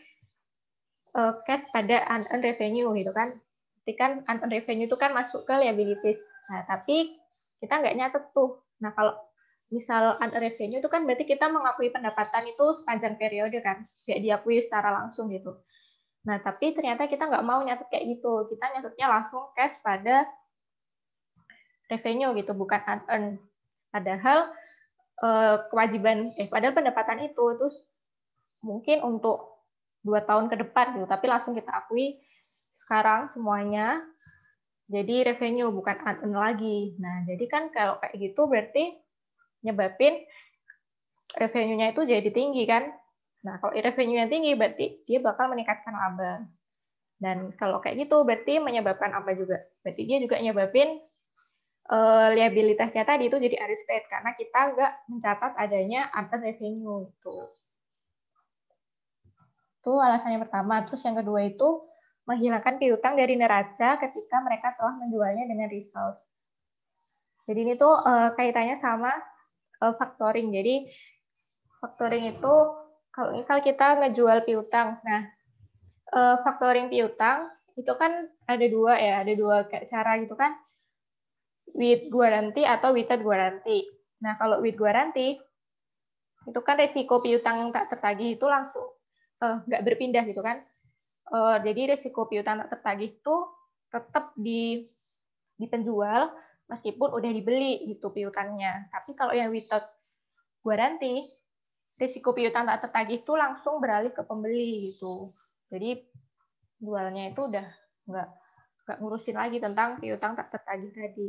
Speaker 1: cash pada unearned revenue gitu kan. Jadi kan unearned revenue itu kan masuk ke liabilities. Nah, tapi kita nggak nyatet tuh. Nah, kalau misal unearned revenue itu kan berarti kita mengakui pendapatan itu sepanjang periode kan, nggak diakui secara langsung gitu. Nah, tapi ternyata kita nggak mau nyatet kayak gitu. Kita nyatetnya langsung cash pada revenue gitu, bukan unearned. Padahal padahal pendapatan itu mungkin untuk 2 tahun ke depan gitu, tapi langsung kita akui sekarang semuanya jadi revenue bukan unearned lagi. Nah, jadi kan kalau kayak gitu berarti nyebabin revenue-nya itu jadi tinggi kan. Nah, kalau revenue-nya tinggi berarti dia bakal meningkatkan laba. Dan kalau kayak gitu berarti menyebabkan apa juga? Berarti dia juga nyebabin liabilitasnya tadi itu jadi understate karena kita nggak mencatat adanya unearned revenue itu. Itu alasan yang pertama. Terus yang kedua itu menghilangkan piutang dari neraca ketika mereka telah menjualnya dengan resource. Jadi ini tuh kaitannya sama factoring. Jadi factoring itu kalau misal kita ngejual piutang, nah factoring piutang itu kan ada dua ya, ada dua cara gitu kan, with guarantee atau without guarantee. Nah kalau with guarantee itu kan resiko piutang tak tertagih itu langsung nggak berpindah gitu kan. Jadi resiko piutang tak tertagih itu tetap di penjual meskipun udah dibeli gitu piutangnya. Tapi kalau yang without guarantee, risiko piutang tak tertagih itu langsung beralih ke pembeli gitu. Jadi jualnya itu udah nggak ngurusin lagi tentang piutang tak tertagih tadi.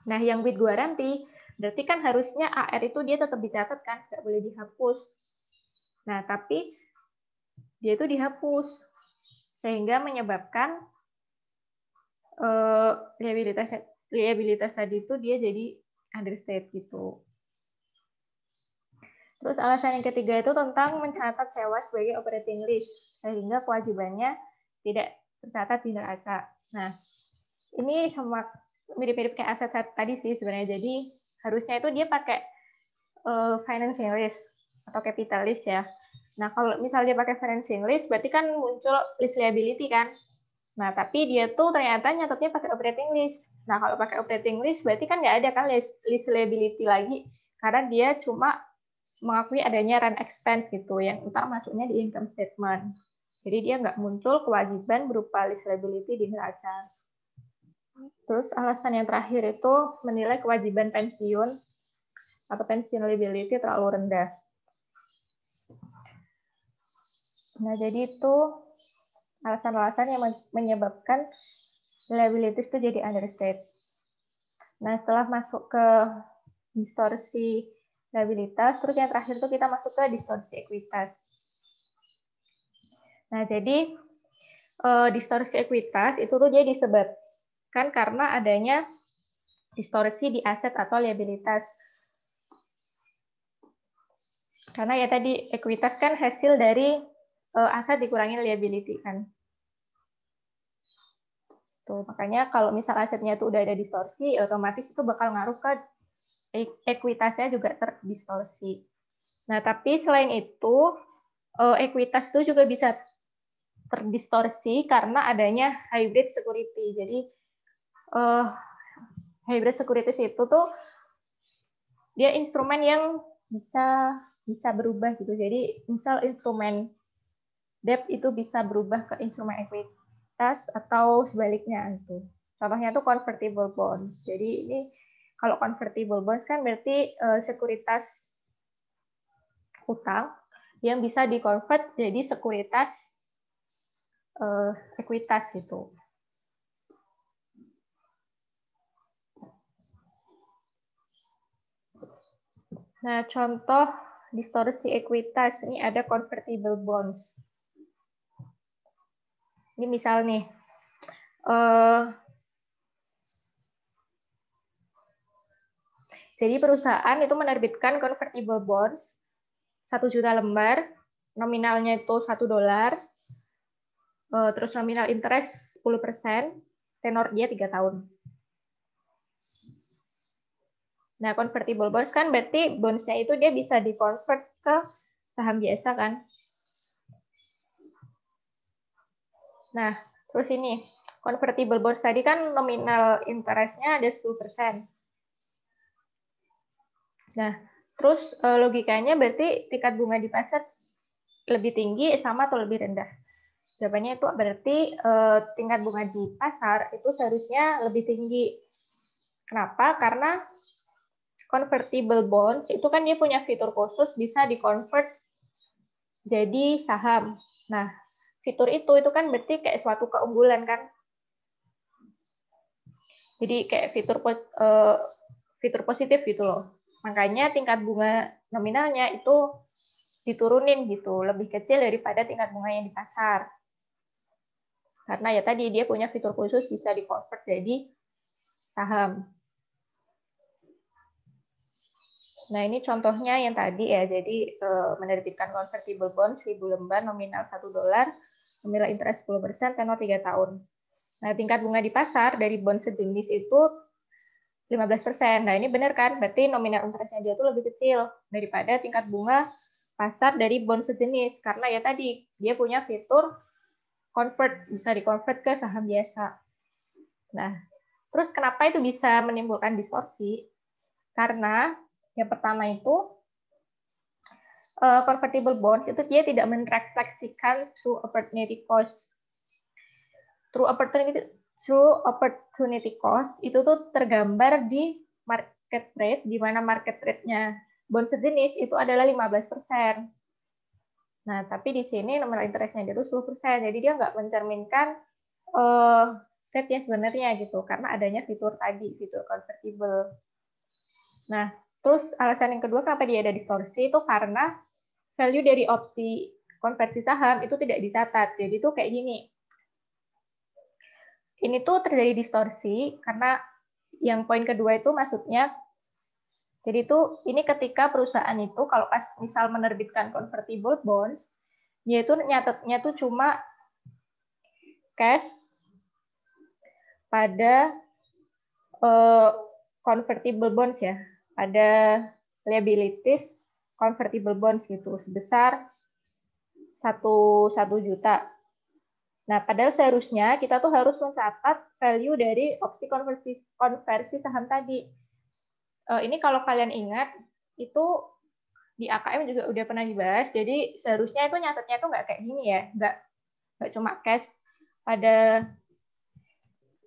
Speaker 1: Nah, yang with guarantee berarti kan harusnya AR itu dia tetap dicatat kan, nggak boleh dihapus. Nah, tapi dia itu dihapus sehingga menyebabkan liabilitas tadi itu dia jadi understate gitu. Terus alasan yang ketiga itu tentang mencatat sewa sebagai operating lease sehingga kewajibannya tidak tercatat di neraca. Nah, ini sama mirip-mirip kayak aset tadi sih sebenarnya. Jadi harusnya itu dia pakai financing lease atau capital lease ya. Nah, kalau misalnya dia pakai financing lease berarti kan muncul lease liability kan. Nah, tapi dia tuh ternyata nyatetnya pakai operating lease. Nah, kalau pakai operating lease berarti kan nggak ada kan lease liability lagi, karena dia cuma mengakui adanya run expense gitu, yang ntar masuknya di income statement. Jadi dia nggak muncul kewajiban berupa lease liability di neraca. Terus alasan yang terakhir itu menilai kewajiban pensiun atau pensiun liability terlalu rendah. Nah, jadi itu alasan-alasan yang menyebabkan liabilities itu jadi understate. Nah, setelah masuk ke distorsi liabilitas, terus yang terakhir itu kita masuk ke distorsi ekuitas. Nah, jadi distorsi ekuitas itu tuh dia disebabkan karena adanya distorsi di aset atau liabilitas. Karena ya tadi ekuitas kan hasil dari aset dikurangi liability kan. Tuh, makanya kalau misal asetnya itu udah ada distorsi, otomatis itu bakal ngaruh ke ekuitasnya juga terdistorsi. Nah, tapi selain itu, ekuitas itu juga bisa terdistorsi karena adanya hybrid security. Jadi, hybrid securities itu tuh dia instrumen yang bisa bisa berubah gitu. Jadi misal instrumen debt itu bisa berubah ke instrumen ekuitas atau sebaliknya itu. Contohnya tuh convertible bonds. Jadi ini kalau convertible bonds kan berarti sekuritas utang yang bisa dikonvert jadi sekuritas ekuitas gitu. Nah, contoh distorsi ekuitas ini ada convertible bonds. Ini misal nih, jadi perusahaan itu menerbitkan convertible bonds 1 juta lembar, nominalnya itu $1, terus nominal interest 10%, tenor dia 3 tahun. Nah, convertible bonds kan berarti bonds-nya itu dia bisa di-convert ke saham biasa kan. Nah, terus ini, convertible bonds tadi kan nominal interest-nya ada 10%. Nah, terus logikanya berarti tingkat bunga di pasar lebih tinggi, sama atau lebih rendah? Jawabannya itu berarti tingkat bunga di pasar itu seharusnya lebih tinggi. Kenapa? Karena convertible bonds itu kan dia punya fitur khusus bisa di-convert jadi saham. Nah, fitur itu kan berarti kayak suatu keunggulan kan? Jadi kayak fitur positif gitu loh. Makanya tingkat bunga nominalnya itu diturunin gitu, lebih kecil daripada tingkat bunga yang di pasar. Karena ya tadi dia punya fitur khusus bisa di-convert jadi saham. Nah, ini contohnya yang tadi ya. Jadi menerbitkan convertible bond 1.000 lembar nominal $1, nominal interest 10%, tenor 3 tahun. Nah, tingkat bunga di pasar dari bond sejenis itu 15%. Nah, ini benar kan? Berarti nominal interestnya dia itu lebih kecil daripada tingkat bunga pasar dari bond sejenis. Karena ya tadi, dia punya fitur convert, bisa di-convert ke saham biasa. Nah, terus kenapa itu bisa menimbulkan distorsi? Karena yang pertama itu, convertible bond itu dia tidak merefleksikan true opportunity cost. True opportunity cost itu tuh tergambar di market rate, di mana market rate-nya bond sejenis itu adalah 15%. Nah, tapi di sini nominal interest-nya itu 10%. Jadi dia nggak mencerminkan rate yang sebenarnya gitu, karena adanya fitur tadi, fitur convertible. Nah, terus alasan yang kedua kenapa dia ada distorsi itu karena value dari opsi konversi saham itu tidak dicatat. Jadi itu kayak gini. Ini tuh terjadi distorsi karena yang poin kedua itu maksudnya, jadi itu ini ketika perusahaan itu kalau pas misal menerbitkan convertible bonds, dia itu nyatetnya tuh cuma cash pada convertible bonds ya, pada liabilities convertible bonds gitu sebesar 1 juta. Nah, padahal seharusnya kita tuh harus mencatat value dari opsi konversi saham tadi. Ini kalau kalian ingat, itu di AKM juga udah pernah dibahas, jadi seharusnya itu nyatetnya itu nggak kayak gini ya, nggak cuma cash pada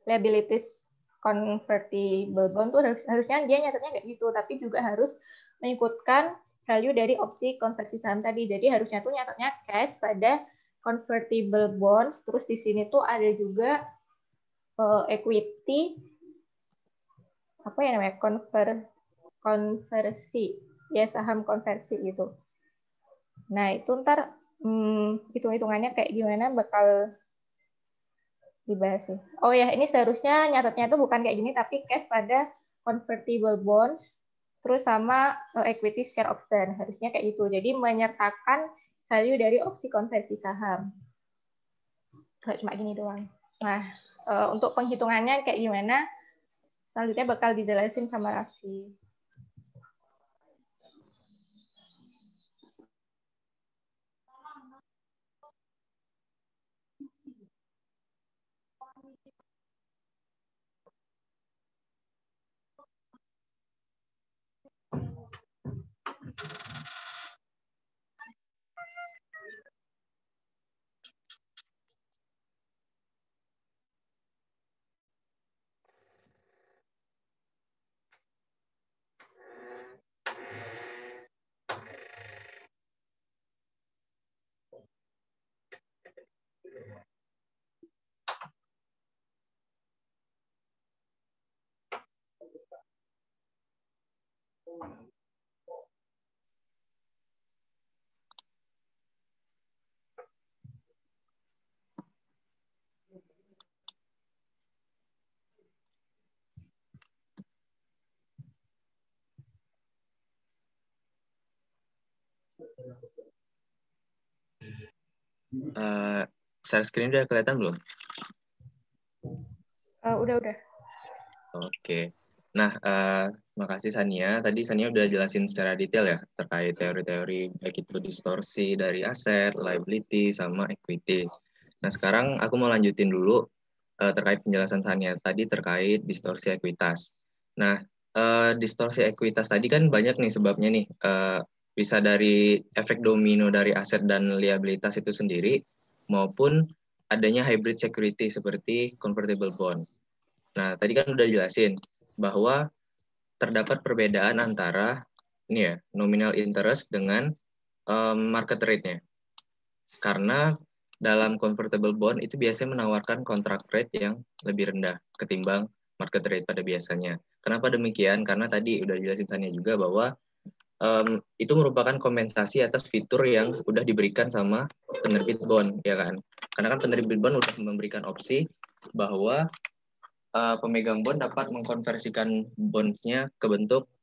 Speaker 1: liabilities convertible bond tuh harusnya dia nyatetnya nggak gitu, tapi juga harus mengikutkan value dari opsi konversi saham tadi. Jadi harusnya tuh nyatetnya cash pada convertible bonds, terus di sini tuh ada juga equity, apa ya namanya, konversi, ya saham konversi gitu. Nah itu ntar hitung-hitungannya kayak gimana bakal dibahas sih. Oh ya, ini seharusnya nyatetnya itu bukan kayak gini, tapi cash pada convertible bonds, terus sama equity share option. Harusnya kayak gitu. Jadi menyertakan value dari opsi konversi saham. Gak cuma gini doang. Nah, untuk penghitungannya kayak gimana, selanjutnya bakal dijelasin sama Raffi.
Speaker 2: Share screen udah kelihatan belum?
Speaker 1: Udah.
Speaker 2: Oke. Nah, makasih Sania. Tadi Sania udah jelasin secara detail ya terkait teori-teori baik itu distorsi dari aset, liability, sama equity. Nah, sekarang aku mau lanjutin dulu terkait penjelasan Sania tadi terkait distorsi ekuitas. Nah, distorsi ekuitas tadi kan banyak nih sebabnya nih. Bisa dari efek domino dari aset dan liabilitas itu sendiri, maupun adanya hybrid security seperti convertible bond. Nah, tadi kan udah jelasin bahwa terdapat perbedaan antara ini ya, nominal interest dengan market rate-nya. Karena dalam convertible bond itu biasanya menawarkan contract rate yang lebih rendah ketimbang market rate pada biasanya. Kenapa demikian? Karena tadi udah jelasin Tanya juga bahwa itu merupakan kompensasi atas fitur yang udah diberikan sama penerbit bond, ya kan? Karena kan penerbit bond udah memberikan opsi bahwa pemegang bond dapat mengkonversikan bonds-nya ke bentuk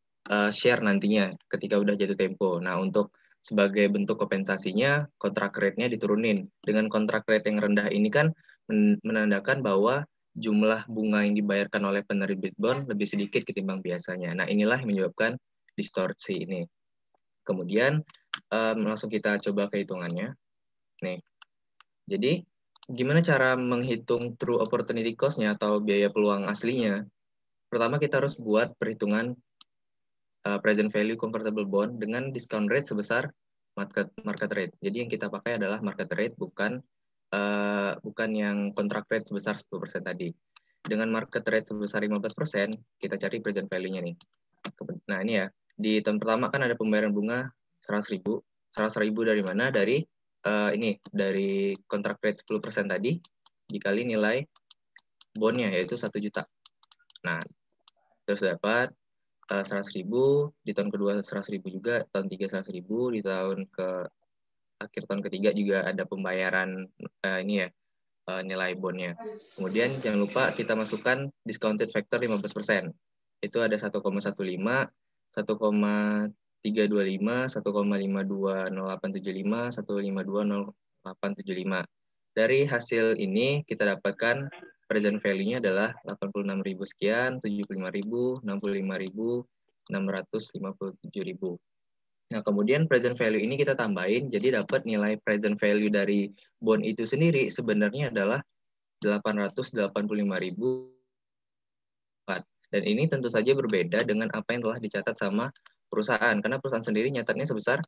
Speaker 2: share nantinya ketika udah jatuh tempo. Nah, untuk sebagai bentuk kompensasinya, kontrak rate-nya diturunin. Dengan kontrak rate yang rendah ini kan menandakan bahwa jumlah bunga yang dibayarkan oleh penerbit bond lebih sedikit ketimbang biasanya. Nah, inilah yang menyebabkan distorsi ini. Kemudian, langsung kita coba kehitungannya. Nih, jadi gimana cara menghitung true opportunity cost-nya atau biaya peluang aslinya? Pertama kita harus buat perhitungan present value convertible bond dengan discount rate sebesar market rate. Jadi yang kita pakai adalah market rate, bukan yang contract rate sebesar 10% tadi. Dengan market rate sebesar 15%, kita cari present value-nya nih. Nah ini ya, di tahun pertama kan ada pembayaran bunga 100.000. 100.000 dari mana? Dari dari contract rate 10% tadi, dikali nilai bondnya, yaitu 1 juta. Nah, terus dapat 100.000, di tahun kedua 100.000 juga, tahun 3 100.000, di tahun akhir tahun ketiga juga ada pembayaran nilai bondnya. Kemudian jangan lupa kita masukkan discounted factor 15%. Itu ada 1,15, 1,325, 1,520875, 1,520875. Dari hasil ini kita dapatkan present value-nya adalah 86.000 sekian, 75.000, 65.000, 657.000. Nah, kemudian present value ini kita tambahin, jadi dapat nilai present value dari bond itu sendiri sebenarnya adalah 885.000. Dan ini tentu saja berbeda dengan apa yang telah dicatat sama perusahaan, karena perusahaan sendiri nyatatnya sebesar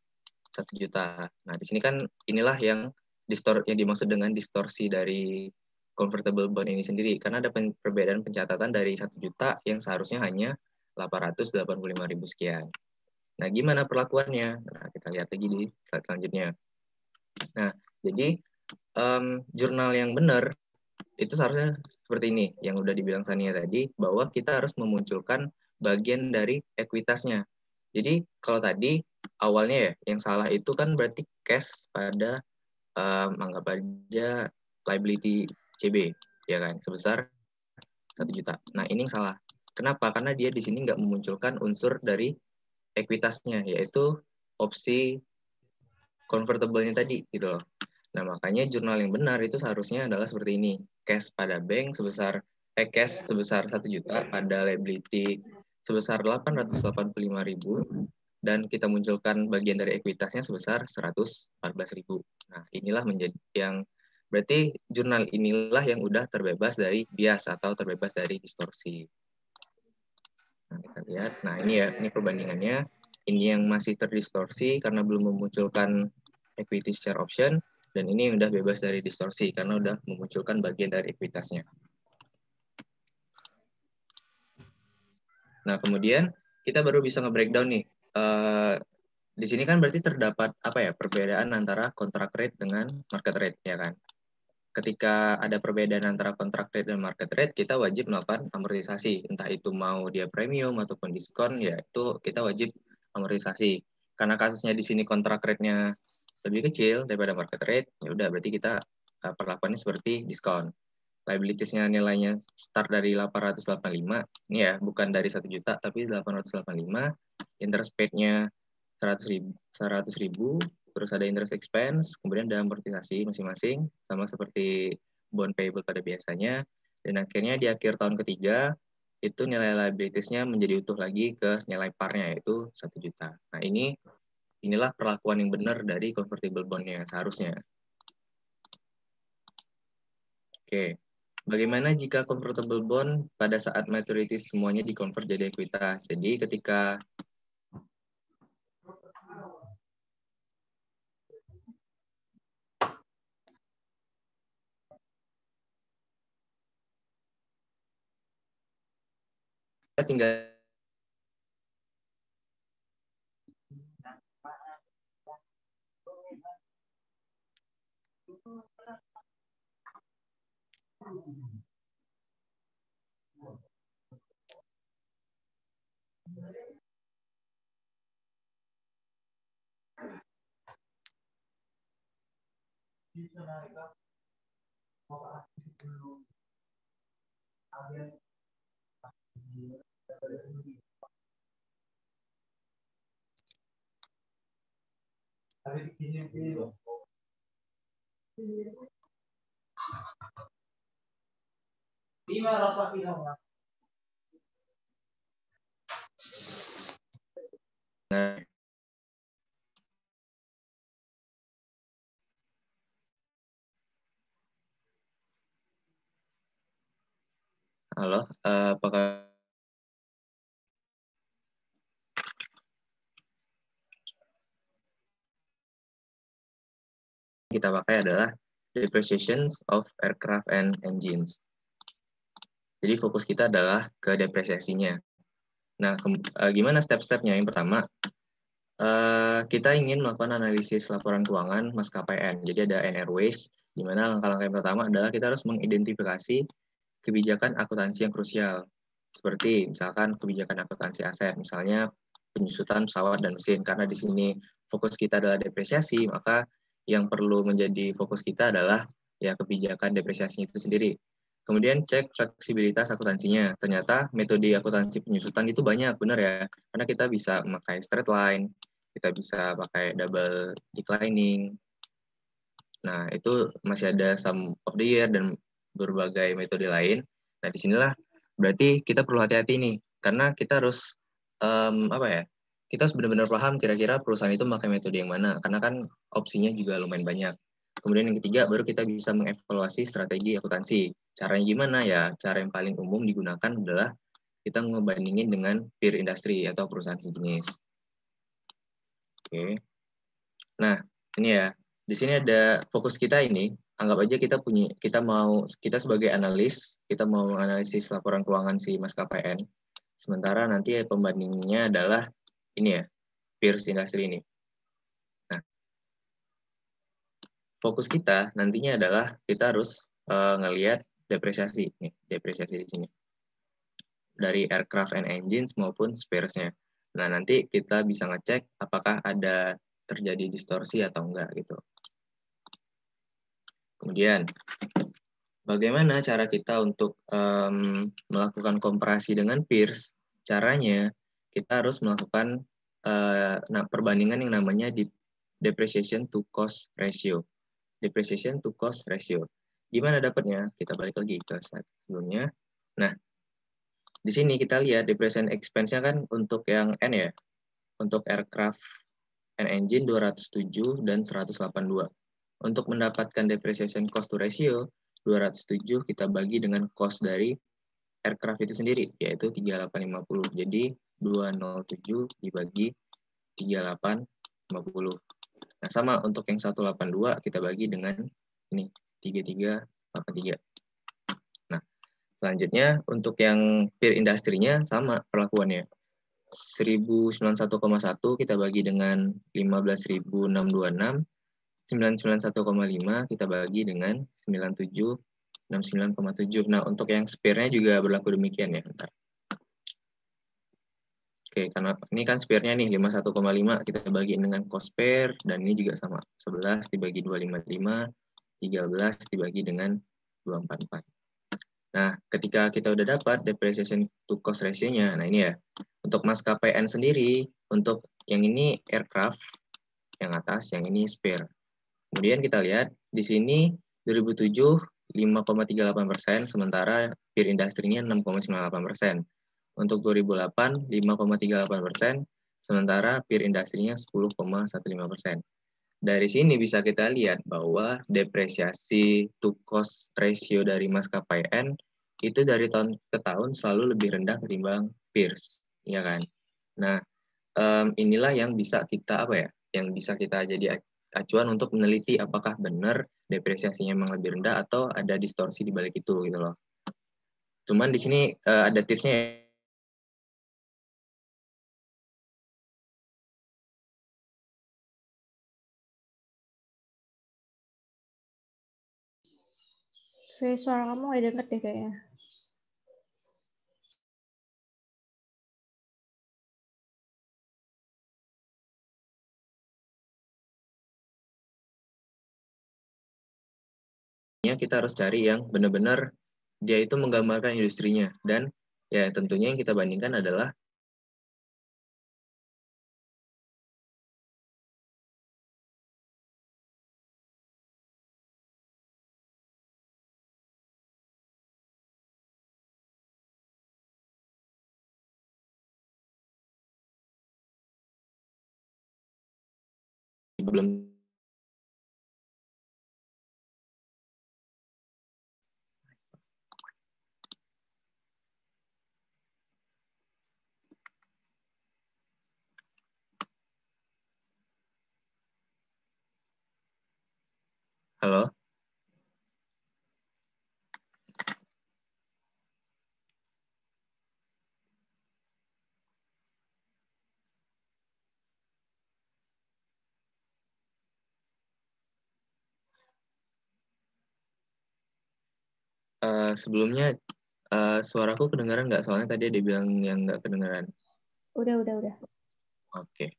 Speaker 2: 1 juta. Nah, di sini kan inilah yang dimaksud dengan distorsi dari convertible bond ini sendiri, karena ada perbedaan pencatatan dari 1 juta yang seharusnya hanya 885.000 sekian. Nah, gimana perlakuannya? Nah, kita lihat lagi di slide selanjutnya. Nah, jadi jurnal yang benar itu seharusnya seperti ini, yang udah dibilang Sania tadi, bahwa kita harus memunculkan bagian dari ekuitasnya. Jadi, kalau tadi awalnya ya, yang salah itu kan berarti cash pada anggap aja liability CB, ya kan, sebesar 1 juta. Nah, ini yang salah. Kenapa? Karena dia di sini nggak memunculkan unsur dari ekuitasnya, yaitu opsi convertible-nya tadi, gitu loh. Nah, makanya jurnal yang benar itu seharusnya adalah seperti ini. Cash pada bank sebesar cash sebesar 1 juta pada liability sebesar 885.000 dan kita munculkan bagian dari ekuitasnya sebesar 114.000. Nah, inilah menjadi yang berarti jurnal inilah yang udah terbebas dari bias atau terbebas dari distorsi. Nah, kita lihat. Nah, ini ya, ini perbandingannya. Ini yang masih terdistorsi karena belum memunculkan equity share option, dan ini udah bebas dari distorsi karena udah memunculkan bagian dari ekuitasnya. Nah, kemudian kita baru bisa nge-breakdown nih. Di sini kan berarti terdapat perbedaan antara contract rate dengan market rate, ya kan? Ketika ada perbedaan antara contract rate dan market rate, kita wajib melakukan amortisasi. Entah itu mau dia premium ataupun diskon, ya itu kita wajib amortisasi. Karena kasusnya di sini contract rate-nya lebih kecil daripada market rate, ya udah berarti kita perlakuannya seperti diskon. Liabilities-nya nilainya start dari 885, ini ya bukan dari 1 juta tapi 885. Interest paid-nya 100.000, terus ada interest expense, kemudian ada amortisasi masing-masing, sama seperti bond payable pada biasanya, dan akhirnya di akhir tahun ketiga, itu nilai liabilities-nya menjadi utuh lagi ke nilai par-nya, yaitu 1 juta. Nah, inilah perlakuan yang benar dari convertible bond-nya seharusnya. Oke. Bagaimana jika convertible bond pada saat maturity semuanya di-convert jadi ekuitas? Jadi ketika kita tinggal halo, apakah kita pakai adalah depreciation of aircraft and engines. Jadi fokus kita adalah ke depresiasinya. Nah, gimana step-stepnya? Yang pertama, kita ingin melakukan analisis laporan keuangan maskapai N. Jadi ada NRWs, di mana langkah-langkah yang pertama adalah kita harus mengidentifikasi kebijakan akuntansi yang krusial. Seperti misalkan kebijakan akuntansi aset, misalnya penyusutan pesawat dan mesin. Karena di sini fokus kita adalah depresiasi, maka yang perlu menjadi fokus kita adalah ya kebijakan depresiasinya itu sendiri. Kemudian cek fleksibilitas akuntansinya. Ternyata metode akuntansi penyusutan itu banyak, benar ya. Karena kita bisa memakai straight line, kita bisa pakai double declining. Nah, itu masih ada sum of the year dan berbagai metode lain. Nah, disinilah berarti kita perlu hati-hati nih, karena kita harus kita harus benar-benar paham kira-kira perusahaan itu memakai metode yang mana, karena kan opsinya juga lumayan banyak. Kemudian yang ketiga, baru kita bisa mengevaluasi strategi akuntansi. Caranya gimana ya? Cara yang paling umum digunakan adalah kita ngebandingin dengan peer industry atau perusahaan sejenis. Oke. Nah, ini ya. Di sini ada fokus kita ini. Anggap aja kita sebagai analis, kita mau menganalisis laporan keuangan si maskapai N. Sementara nanti pembandingnya adalah ini ya, peers industry ini. Nah, fokus kita nantinya adalah kita harus ngelihat depresiasi nih, depresiasi di sini. Dari aircraft and engines maupun spares-nya. Nah, nanti kita bisa ngecek apakah ada terjadi distorsi atau enggak gitu. Kemudian, bagaimana cara kita untuk melakukan komparasi dengan peers? Caranya, kita harus melakukan perbandingan yang namanya depreciation to cost ratio. Depreciation to cost ratio. Gimana dapatnya? Kita balik lagi ke slide sebelumnya. Nah, di sini kita lihat depreciation expense-nya kan untuk yang N ya. Untuk aircraft and engine 207 dan 182. Untuk mendapatkan depreciation cost to ratio, 207 kita bagi dengan cost dari aircraft itu sendiri, yaitu 3850. Jadi 207 dibagi 3850. Nah, sama untuk yang 182 kita bagi dengan ini, 3383. Nah, selanjutnya untuk yang peer industry-nya sama perlakuannya. 1091,1 kita bagi dengan 15.626. 991,5 kita bagi dengan 9769,7. Nah, untuk yang spare-nya juga berlaku demikian ya. Bentar. Oke, karena ini kan spare-nya nih 51,5 kita bagi dengan cost spare, dan ini juga sama. 11 dibagi 255, 13 dibagi dengan 244. Nah, ketika kita udah dapat depreciation to cost ratio-nya, nah ini ya. Untuk maskapai N sendiri, untuk Yang ini aircraft, yang atas, yang ini spare. Kemudian kita lihat di sini 2007 5,38%, sementara peer industry-nya 6,98%. Untuk 2008 5,38%, sementara peer industry-nya 10,15%. Dari sini bisa kita lihat bahwa depresiasi to cost ratio dari maskapai N itu dari tahun ke tahun selalu lebih rendah ketimbang peers, ya kan? Nah, inilah yang bisa kita yang bisa kita jadi acuan untuk meneliti apakah benar depresiasinya memang lebih rendah atau ada distorsi di balik itu gitu loh. Cuman di sini ada tipsnya ya.
Speaker 1: Suara kamu nggak denger deh kayaknya.
Speaker 2: Kita harus cari yang benar-benar dia itu menggambarkan industrinya, dan ya tentunya yang kita bandingkan adalah belum. Halo? Sebelumnya suaraku kedengaran nggak? Soalnya tadi dia bilang yang nggak kedengaran.
Speaker 1: Udah.
Speaker 2: Oke.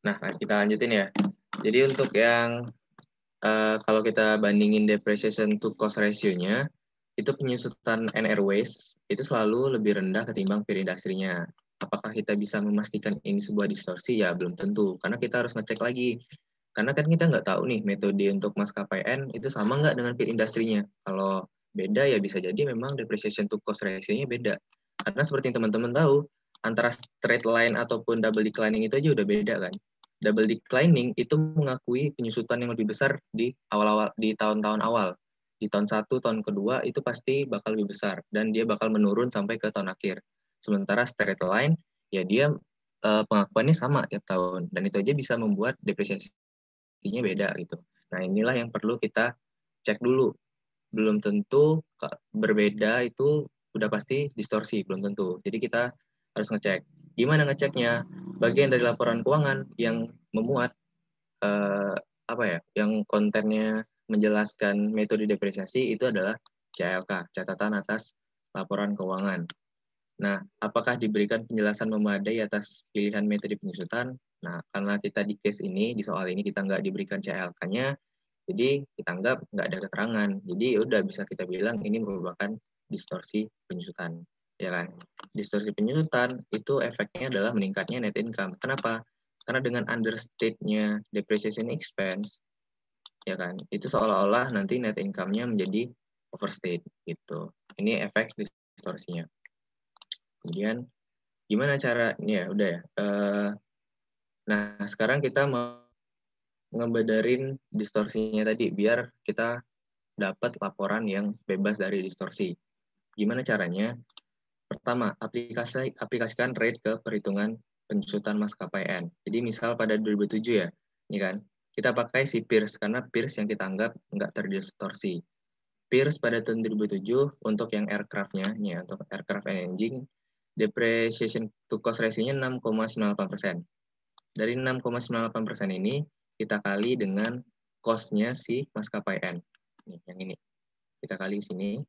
Speaker 2: Nah, kita lanjutin ya. Jadi untuk yang kalau kita bandingin depreciation to cost ratio-nya, itu penyusutan NR waste itu selalu lebih rendah ketimbang peer industry-nya. Apakah kita bisa memastikan ini sebuah distorsi? Ya, belum tentu. Karena kita harus ngecek lagi. Karena kan kita nggak tahu nih metode untuk maskapai N itu sama nggak dengan peer industry-nya. Kalau beda ya bisa jadi memang depreciation to cost ratio-nya beda. Karena seperti yang teman-teman tahu, antara straight line ataupun double declining itu aja udah beda kan. Double declining itu mengakui penyusutan yang lebih besar di awal-awal di tahun-tahun awal. Di tahun 1, tahun kedua itu pasti bakal lebih besar dan dia bakal menurun sampai ke tahun akhir. Sementara straight line ya dia pengakuannya sama tiap tahun dan itu aja bisa membuat depresiasinya beda gitu. Nah, inilah yang perlu kita cek dulu. Belum tentu berbeda itu udah pasti distorsi, belum tentu. Jadi kita harus ngecek. Gimana ngeceknya? Bagian dari laporan keuangan yang memuat yang kontennya menjelaskan metode depresiasi itu adalah CLK, catatan atas laporan keuangan. Nah, apakah diberikan penjelasan memadai atas pilihan metode penyusutan? Nah, karena kita di case ini, di soal ini kita nggak diberikan CLK-nya, jadi kita anggap nggak ada keterangan. Jadi ya udah bisa kita bilang ini merupakan distorsi penyusutan. Ya kan? Distorsi penyusutan itu efeknya adalah meningkatnya net income. Kenapa? Karena dengan understate-nya depreciation expense, ya kan, itu seolah-olah nanti net income-nya menjadi overstate gitu. Ini efek distorsinya. Kemudian gimana cara ini ya udah ya. Nah sekarang kita mau ngebedarin distorsinya tadi biar kita dapat laporan yang bebas dari distorsi. Gimana caranya? Pertama, aplikasikan rate ke perhitungan penyusutan maskapai N. Jadi misal pada 2007 ya, ini kan, kita pakai si Pierce karena Pierce yang kita anggap nggak terdistorsi. Pierce pada tahun 2007 untuk yang aircraft-nya, ya, untuk aircraft and engine, depreciation to cost ratio-nya 6,98%. Dari 6,98% ini, kita kali dengan cost-nya si maskapai N. Nih, yang ini. Kita kali sini.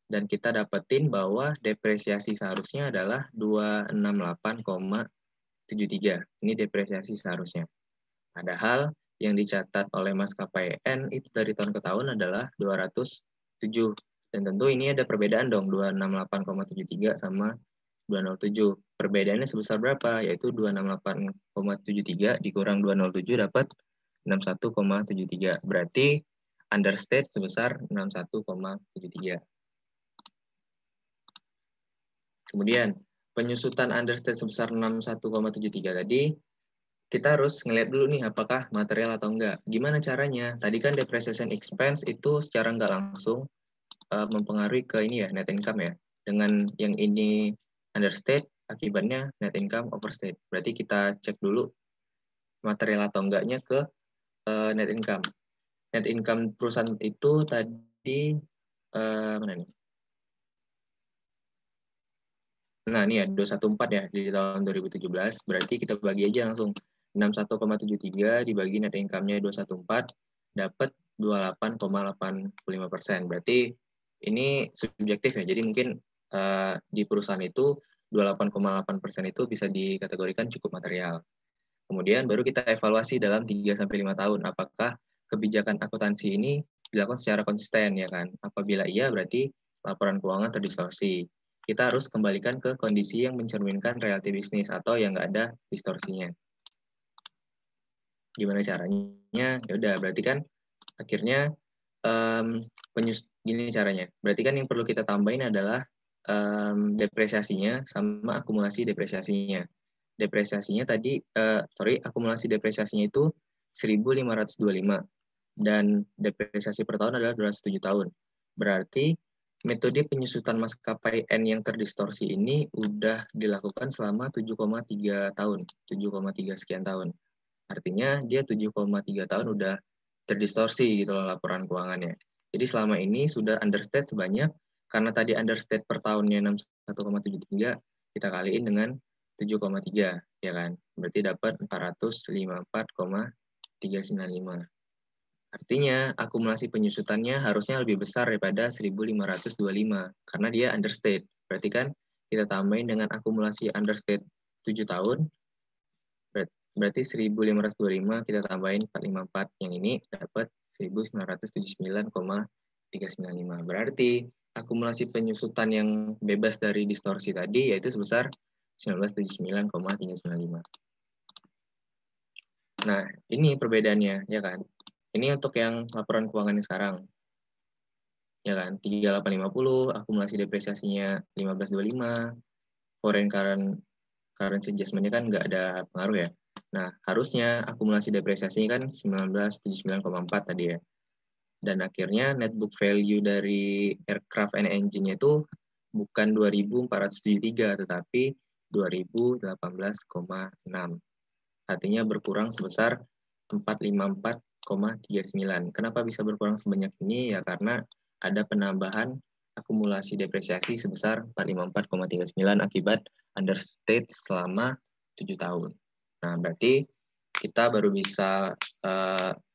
Speaker 2: Dan kita dapetin bahwa depresiasi seharusnya adalah 268,73. Ini depresiasi seharusnya. Padahal yang dicatat oleh maskapai N itu dari tahun ke tahun adalah 207. Dan tentu ini ada perbedaan dong, 268,73 sama 207. Perbedaannya sebesar berapa? Yaitu 268,73 dikurang 207 dapat 61,73. Berarti understate sebesar 61,73. Kemudian, penyusutan understate sebesar 61,73 tadi, kita harus ngeliat dulu nih apakah material atau enggak. Gimana caranya? Tadi kan depreciation expense itu secara nggak langsung mempengaruhi ke ini ya, net income ya. Dengan yang ini understate, akibatnya net income overstate. Berarti kita cek dulu material atau enggaknya ke net income. Net income perusahaan itu tadi mana nih? Nah, ini ya 214 ya di tahun 2017. Berarti kita bagi aja langsung 61,73 dibagi net income-nya 214 dapat 28,85%. Berarti ini subjektif ya. Jadi mungkin di perusahaan itu 28,8% itu bisa dikategorikan cukup material. Kemudian baru kita evaluasi dalam 3-5 tahun apakah kebijakan akuntansi ini dilakukan secara konsisten ya kan. Apabila iya berarti laporan keuangan terdistorsi. Kita harus kembalikan ke kondisi yang mencerminkan reality bisnis atau yang nggak ada distorsinya. Gimana caranya? Ya udah berarti kan akhirnya gini caranya. Berarti kan yang perlu kita tambahin adalah depresiasinya sama akumulasi depresiasinya. Depresiasinya tadi, akumulasi depresiasinya itu 1.525 dan depresiasi per tahun adalah 207 tahun. Berarti metode penyusutan maskapai N yang terdistorsi ini udah dilakukan selama 7,3 tahun, 7,3 sekian tahun. Artinya dia 7,3 tahun udah terdistorsi gitu loh laporan keuangannya. Jadi selama ini sudah understate sebanyak, karena tadi understate per tahunnya 61,73, kita kaliin dengan 7,3, ya kan? Berarti dapat 454,395. Artinya, akumulasi penyusutannya harusnya lebih besar daripada 1.525, karena dia understate. Berarti kan kita tambahin dengan akumulasi understate 7 tahun, berarti 1.525 kita tambahin 454 yang ini dapat 1.979,395. Berarti akumulasi penyusutan yang bebas dari distorsi tadi yaitu sebesar 1979,395. Nah, ini perbedaannya, ya kan? Ini untuk yang laporan keuangan sekarang. Ya kan? 3850, akumulasi depresiasinya 1525, foreign currency adjustment-nya kan nggak ada pengaruh ya. Nah, harusnya akumulasi depresiasinya kan 1979,4 tadi ya. Dan akhirnya net book value dari aircraft and engine-nya itu bukan 2.473, tetapi 2018,6. Artinya berkurang sebesar 454,39. Kenapa bisa berkurang sebanyak ini? Ya karena ada penambahan akumulasi depresiasi sebesar 454,39 akibat understate selama 7 tahun. Nah, berarti kita baru bisa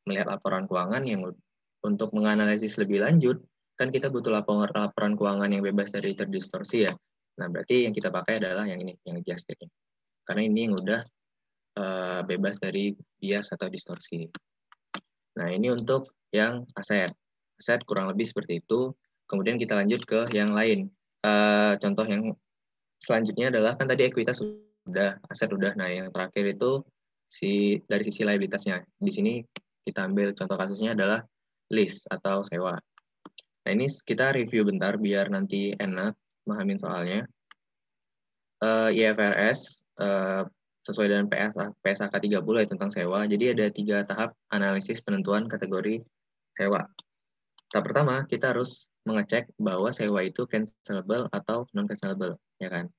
Speaker 2: melihat laporan keuangan yang untuk menganalisis lebih lanjut, kan kita butuh laporan keuangan yang bebas dari terdistorsi ya. Nah, berarti yang kita pakai adalah yang ini, yang adjusted. Karena ini yang udah bebas dari bias atau distorsi. Nah, ini untuk yang aset. Aset kurang lebih seperti itu. Kemudian kita lanjut ke yang lain. Contoh yang selanjutnya adalah, kan tadi ekuitas sudah, aset udah. Nah, yang terakhir itu dari sisi liabilitasnya. Di sini kita ambil contoh kasusnya adalah lease atau sewa. Nah, ini kita review bentar biar nanti enak memahami soalnya. IFRS sesuai dengan PSAK 30 ya tentang sewa. Jadi ada 3 tahap analisis penentuan kategori sewa. Tahap pertama, kita harus mengecek bahwa sewa itu cancelable atau non-cancelable, ya kan?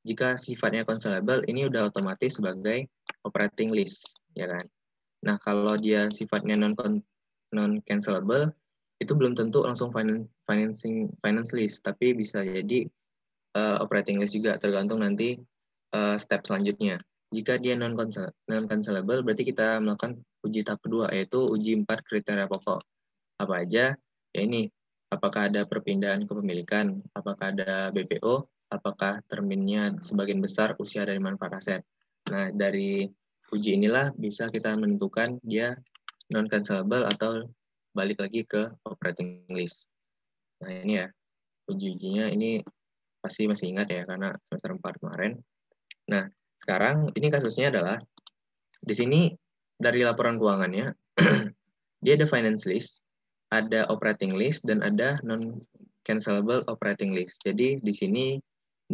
Speaker 2: Jika sifatnya cancelable, ini udah otomatis sebagai operating lease, ya kan? Nah, kalau dia sifatnya non-cancelable, itu belum tentu langsung finance lease, tapi bisa jadi operating lease juga, tergantung nanti step selanjutnya. Jika dia non-cancelable, berarti kita melakukan uji tahap kedua, yaitu uji 4 kriteria pokok. Apa aja? Ya ini, apakah ada perpindahan kepemilikan, apakah ada BPO, apakah terminnya sebagian besar usia dari manfaat aset. Nah, dari uji inilah bisa kita menentukan dia non-cancelable atau balik lagi ke operating lease. Nah, ini ya, uji-ujinya ini pasti masih ingat ya, karena semester 4 kemarin. Nah, sekarang ini kasusnya adalah, di sini dari laporan keuangannya, dia ada finance list, ada operating list, dan ada non-cancelable operating list. Jadi di sini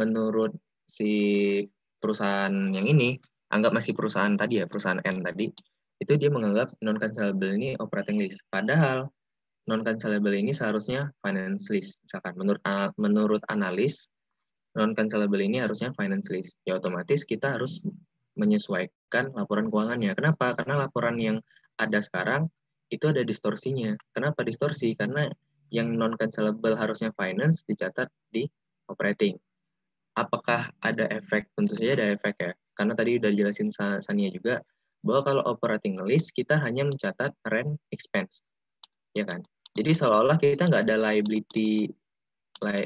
Speaker 2: menurut si perusahaan yang ini, anggap masih perusahaan tadi ya, perusahaan N tadi, itu dia menganggap non-cancelable ini operating list. Padahal non-cancelable ini seharusnya finance list. Misalkan menurut analis, non-cancelable ini harusnya finance list. Ya otomatis kita harus menyesuaikan laporan keuangannya. Kenapa? Karena laporan yang ada sekarang itu ada distorsinya. Kenapa distorsi? Karena yang non-cancelable harusnya finance dicatat di operating. Apakah ada efek? Tentu saja ada efek ya. Karena tadi udah dijelasin Sania juga, bahwa kalau operating list kita hanya mencatat rent expense. Ya kan? Jadi seolah-olah kita nggak ada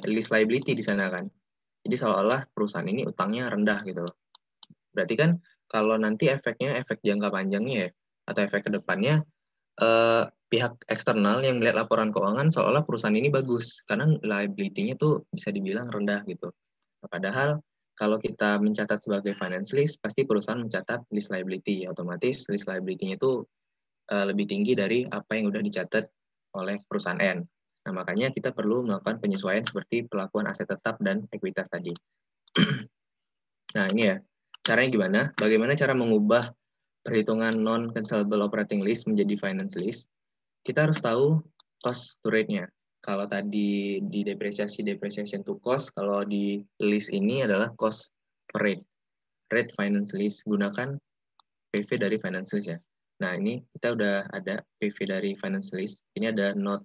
Speaker 2: list liability di sana kan. Jadi seolah-olah perusahaan ini utangnya rendah gitu loh. Berarti kan kalau nanti efeknya, efek jangka panjangnya ya, atau efek ke depannya, pihak eksternal yang melihat laporan keuangan seolah perusahaan ini bagus, karena liability-nya tuh bisa dibilang rendah gitu. Padahal kalau kita mencatat sebagai finance list, pasti perusahaan mencatat list liability. Otomatis list liability-nya itu lebih tinggi dari apa yang udah dicatat oleh perusahaan N. Nah, makanya kita perlu melakukan penyesuaian seperti pelakuan aset tetap dan ekuitas tadi. Nah, ini ya, caranya gimana? Bagaimana cara mengubah perhitungan non-cancelable operating list menjadi finance list? Kita harus tahu cost to rate-nya. Kalau tadi di depreciation to cost, kalau di list ini adalah cost per rate. Rate finance list, gunakan PV dari finance list ya. Nah, ini kita udah ada PV dari finance list. Ini ada not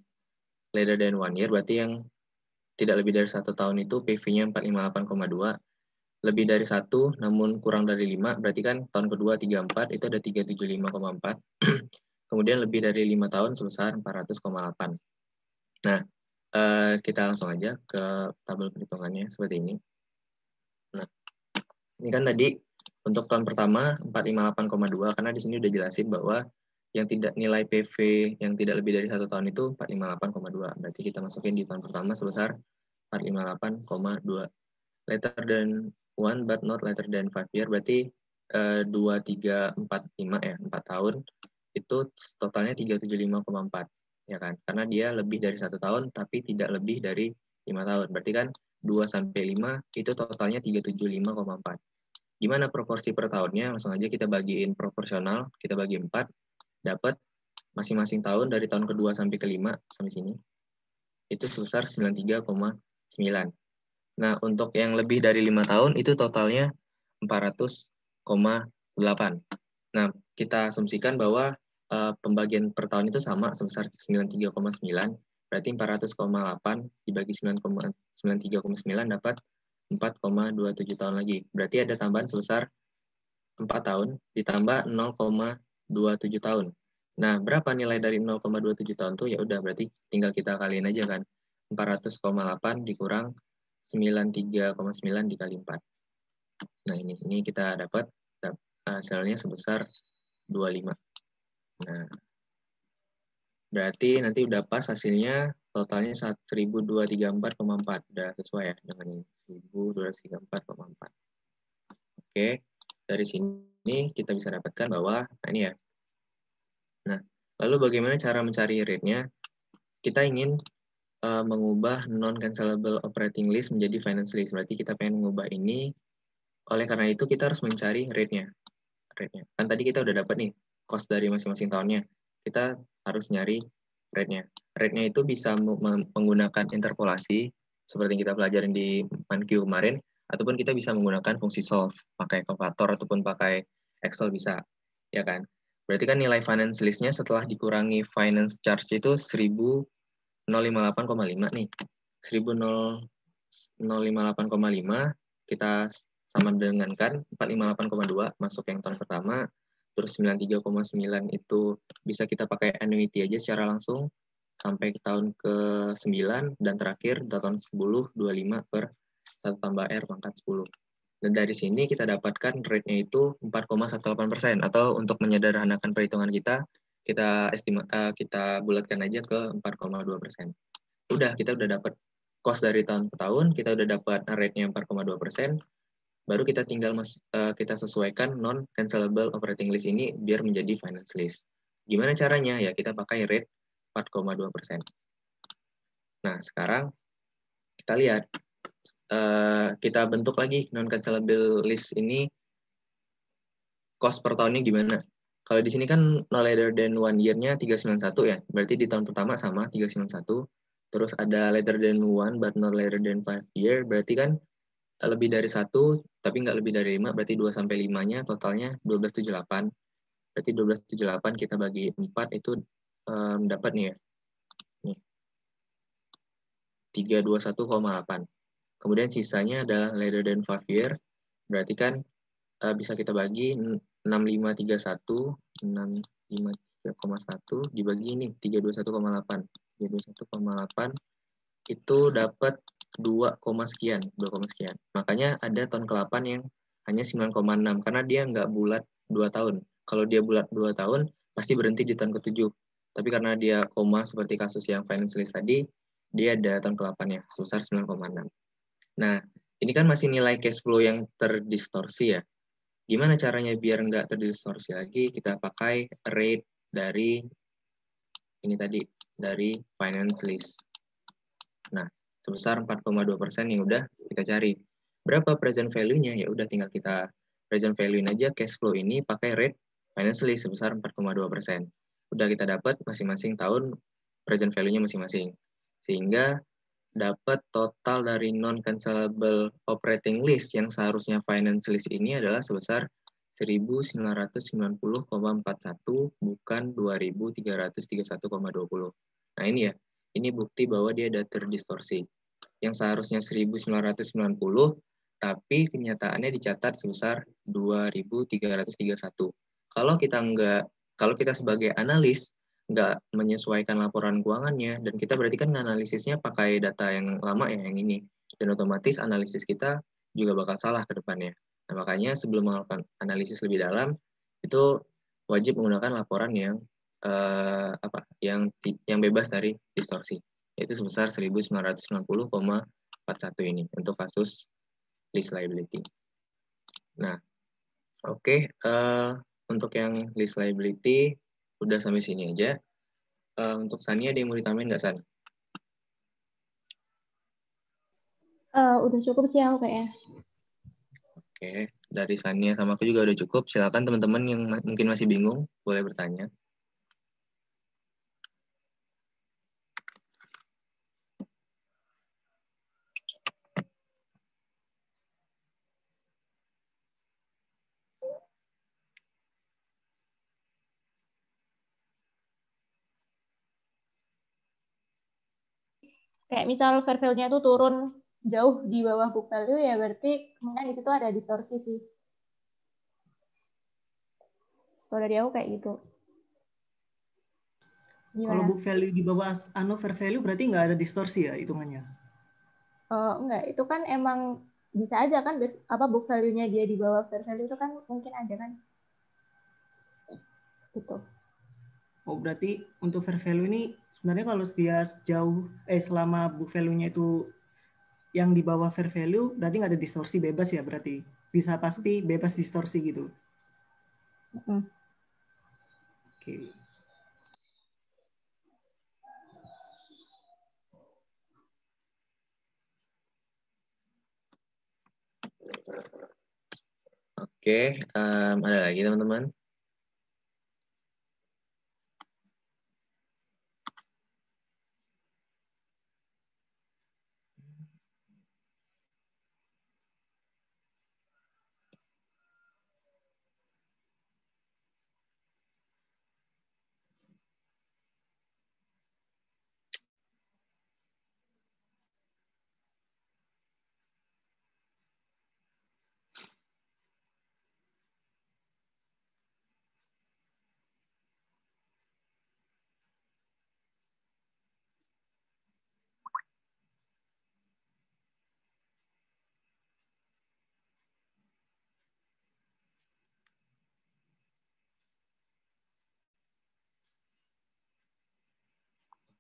Speaker 2: later than 1 year, berarti yang tidak lebih dari 1 tahun itu PV-nya 458,2. Lebih dari 1, namun kurang dari 5, berarti kan tahun kedua 34, itu ada 375,4. Kemudian lebih dari 5 tahun sebesar 400,8. Nah, kita langsung aja ke tabel perhitungannya seperti ini. Nah, ini kan tadi untuk tahun pertama 458,2, karena di sini udah jelasin bahwa yang tidak nilai PV yang tidak lebih dari 1 tahun itu 458,2. Berarti kita masukin di tahun pertama sebesar 458,2. Later than 1 but not later than 5 year, berarti 2, 3, 4, 5 ya, 4 tahun, itu totalnya 375,4. Ya kan? Karena dia lebih dari 1 tahun, tapi tidak lebih dari 5 tahun. Berarti kan 2 sampai 5 itu totalnya 375,4. Gimana proporsi per tahunnya? Langsung aja kita bagiin proporsional, kita bagi 4, dapat masing-masing tahun dari tahun kedua sampai kelima, sampai sini, itu sebesar 93,9. Nah, untuk yang lebih dari 5 tahun, itu totalnya 400,8. Nah, kita asumsikan bahwa pembagian per tahun itu sama, sebesar 93,9. Berarti 400,8 dibagi 93,9 dapat 4,27 tahun lagi. Berarti ada tambahan sebesar 4 tahun ditambah 0,27 tahun. Nah, berapa nilai dari 0,27 tahun tuh? Ya udah, berarti tinggal kita kaliin aja kan. 400,8 dikurang 93,9 dikali 4. Nah, ini kita dapat hasilnya sebesar 25. Nah, berarti nanti udah pas hasilnya, totalnya 1234,4. Udah sesuai ya dengan ini, 1234,4. Oke, dari sini kita bisa dapatkan bahwa, nah ini ya. Nah, lalu bagaimana cara mencari rate-nya? Kita ingin mengubah non-cancelable operating list menjadi finance list. Berarti kita pengen mengubah ini. Oleh karena itu, kita harus mencari rate-nya. Kan tadi kita udah dapat nih, cost dari masing-masing tahunnya. Kita harus nyari rate-nya. Rate-nya itu bisa menggunakan interpolasi, seperti yang kita pelajarin di ManQ kemarin, ataupun kita bisa menggunakan fungsi solve, pakai kalkulator ataupun pakai Excel bisa. Ya kan? Berarti kan nilai finance list-nya setelah dikurangi finance charge itu 1058,5 nih. 1058,5 kita sama dengan kan 458,2 masuk yang tahun pertama, terus 93,9 itu bisa kita pakai annuity aja secara langsung sampai ke tahun ke-9, dan terakhir tahun 10, 25 per 1 tambah R pangkat 10. Dan dari sini kita dapatkan rate-nya itu 4,18%, atau untuk menyederhanakan perhitungan kita bulatkan aja ke 4,2%. Kita udah dapat cost dari tahun ke tahun, kita udah dapat rate-nya 4,2%, baru kita tinggal kita sesuaikan non-cancelable operating list ini biar menjadi finance list. Gimana caranya? Ya kita pakai rate 4,2%. Nah, sekarang kita lihat, kita bentuk lagi non-cancelable list ini cost per tahunnya gimana. Kalau di sini kan no later than 1 year-nya 391 ya, berarti di tahun pertama sama 391. Terus ada later than 1 but not later than 5 year, berarti kan lebih dari 1, tapi nggak lebih dari 5, berarti 2 sampai 5-nya totalnya 1278. Berarti 1278 kita bagi 4 itu dapat nih ya. Nih, 321,8. Kemudian sisanya adalah later than 5 year, berarti kan bisa kita bagi 6531, 653,1 dibagi ini 321,8. 321,8 itu dapat 2, sekian, 2, sekian. Makanya ada tahun ke-8 yang hanya 9,6 karena dia nggak bulat 2 tahun. Kalau dia bulat 2 tahun, pasti berhenti di tahun ke-7. Tapi karena dia koma seperti kasus yang finance list tadi, dia ada tahun ke-8-nya sebesar 9,6. Nah, ini kan masih nilai cash flow yang terdistorsi ya. Gimana caranya biar nggak terdistorsi lagi? Kita pakai rate dari ini tadi, dari finance list. Nah, sebesar 4,2% yang udah kita cari. Berapa present value-nya? Ya udah tinggal kita present value aja cash flow ini pakai rate finance list sebesar 4,2%. Udah kita dapat masing-masing tahun present value-nya masing-masing. Sehingga dapat total dari non-cancelable operating list yang seharusnya finance list ini adalah sebesar 1990,41 bukan 2331,20. Nah ini ya, ini bukti bahwa dia ada terdistorsi. Yang seharusnya 1990, tapi kenyataannya dicatat sebesar 2331. Kalau kita sebagai analis nggak menyesuaikan laporan keuangannya, dan kita berarti kan analisisnya pakai data yang lama ya, yang ini. Dan otomatis analisis kita juga bakal salah ke depannya. Nah, makanya sebelum melakukan analisis lebih dalam, itu wajib menggunakan laporan yang bebas dari distorsi, yaitu sebesar 1990,41 ini untuk kasus list liability. Nah, oke, untuk yang list liability udah sampai sini aja. Untuk Sania ada yang mau ditambahin nggak, San?
Speaker 1: Udah cukup sih aku kayaknya.
Speaker 2: Oke, dari Sania sama aku juga udah cukup. Silakan teman-teman yang mungkin masih bingung, boleh bertanya.
Speaker 1: Kayak misal fair value-nya tuh turun jauh di bawah book value ya berarti kemungkinan di situ ada distorsi sih. Kalau dari aku kayak gitu.
Speaker 3: Kalau
Speaker 1: Gimana?
Speaker 3: book value di bawah fair value berarti nggak ada distorsi ya hitungannya?
Speaker 1: Enggak, itu kan emang bisa aja kan apa book value-nya dia di bawah fair value itu kan mungkin aja kan. Gitu.
Speaker 3: Oh, berarti untuk fair value ini sebenarnya kalau dia selama book value-nya itu yang di bawah fair value berarti nggak ada distorsi, bebas ya berarti. Bisa pasti bebas distorsi gitu. Oke.
Speaker 2: Oke, ada lagi teman-teman?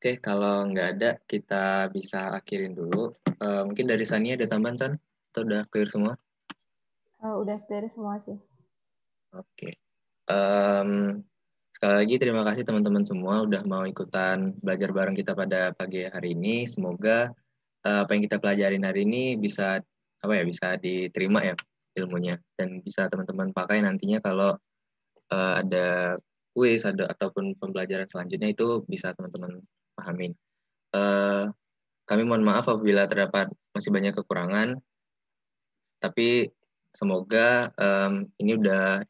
Speaker 2: Oke, kalau nggak ada, kita bisa akhirin dulu. Mungkin dari Sania ada tambahan, San? Atau udah clear semua?
Speaker 1: Udah clear semua sih.
Speaker 2: Oke. Sekali lagi terima kasih teman-teman semua udah mau ikutan belajar bareng kita pada pagi hari ini. Semoga apa yang kita pelajarin hari ini bisa bisa diterima ya ilmunya dan bisa teman-teman pakai nantinya kalau ada kuis ataupun pembelajaran selanjutnya itu bisa teman-teman pahamin. Kami mohon maaf apabila terdapat masih banyak kekurangan, tapi semoga ini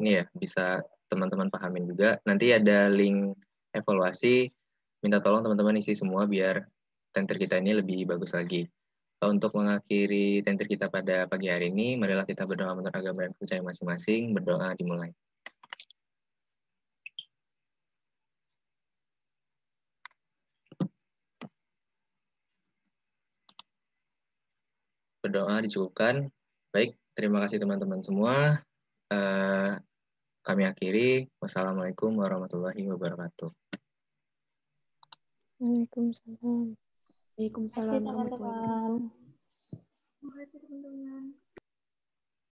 Speaker 2: ya bisa teman-teman pahamin juga. Nanti ada link evaluasi, minta tolong teman-teman isi semua biar tenter kita ini lebih bagus lagi. Untuk mengakhiri tenter kita pada pagi hari ini, marilah kita berdoa menurut agama dan percaya masing-masing. Berdoa dimulai. Berdoa dicukupkan. Baik, terima kasih teman-teman semua. Kami akhiri. Wassalamualaikum warahmatullahi wabarakatuh.
Speaker 4: Waalaikumsalam.
Speaker 1: Terima kasih teman-teman. Terima kasih teman-teman.